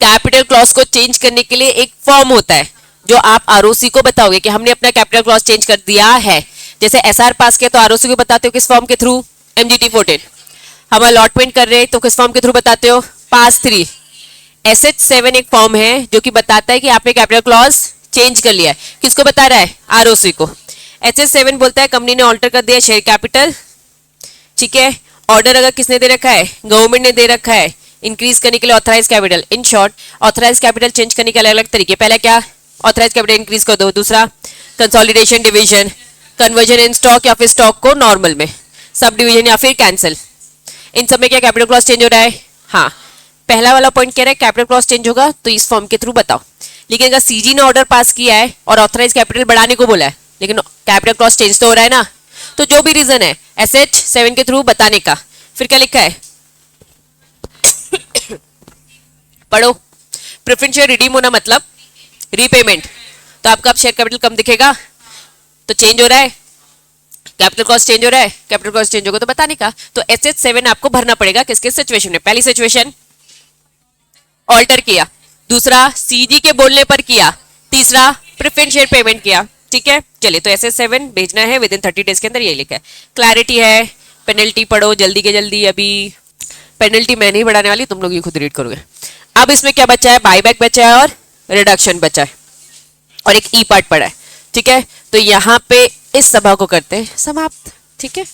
कैपिटल क्लॉज को चेंज करने के लिए एक फॉर्म होता है जो आप आरओसी को बताओगे कि हमने अपना कैपिटल क्लॉज चेंज कर दिया है। जैसे एसआर पास किया तो आरओसी को बताते हो किस फॉर्म के थ्रू, एमजीटी 14। हम अलॉटमेंट कर रहे हैं तो किस फॉर्म के थ्रू बताते हो, पास 3। एसएच 7 एक फॉर्म है जो कि बताता है कि आपने कैपिटल क्लॉज चेंज कर लिया है, किसको बता रहा है, आरओसी को। HS7 बोलता है कंपनी ने ऑल्टर कर दिया शेयर कैपिटल, ठीक है। ऑर्डर अगर किसने दे रखा है, गवर्नमेंट ने दे रखा है इंक्रीज करने के लिए authorise capital. In short authorise capital change करने के अलग अलग तरीके, पहला क्या, ऑथराइज कैपिटल इंक्रीज कर दो, दूसरा consolidation division, conversion in stock या फिर स्टॉक को नॉर्मल में, सब डिवीजन या फिर कैंसिल। इन सब में क्या कैपिटल क्लॉज चेंज हो रहा है? हाँ, पहला वाला पॉइंट कह रहा है कैपिटल क्लॉज चेंज होगा तो इस फॉर्म के थ्रू बताओ। लेकिन अगर सीजी ने ऑर्डर पास किया है और ऑथराइज कैपिटल बढ़ाने को बोला है लेकिन कैपिटल क्लॉज चेंज तो हो रहा है ना, तो जो भी रीजन है SH7 के थ्रू बताने का। फिर क्या लिखा है पढ़ो, प्रेफरेंस शेयर रिडीम होना मतलब रीपेमेंट, तो आपका अब शेयर कैपिटल कम दिखेगा तो चेंज हो रहा है, कैपिटल कॉस्ट चेंज हो रहा है, कैपिटल कॉस्ट चेंज होगा तो बताने का। तो SH7 आपको भरना पड़ेगा किसके सिचुएशन में, पहली सिचुएशन ऑल्टर किया, दूसरा सीजी के बोलने पर किया, तीसरा प्रेफरेंस शेयर पेमेंट किया, ठीक है। चलिए तो SH7 भेजना है विद इन 30 डेज के अंदर, यही लिखा है। क्लैरिटी है, पेनल्टी पढ़ो जल्दी के जल्दी, अभी पेनल्टी मैं नहीं बढ़ाने वाली, तुम लोग ये खुद रीड करोगे। अब इसमें क्या बचा है, बाईबैक बचा है और रिडक्शन बचा है और एक ई पार्ट पड़ा है, ठीक है। तो यहाँ पे इस सभा को करते हैं समाप्त, ठीक है।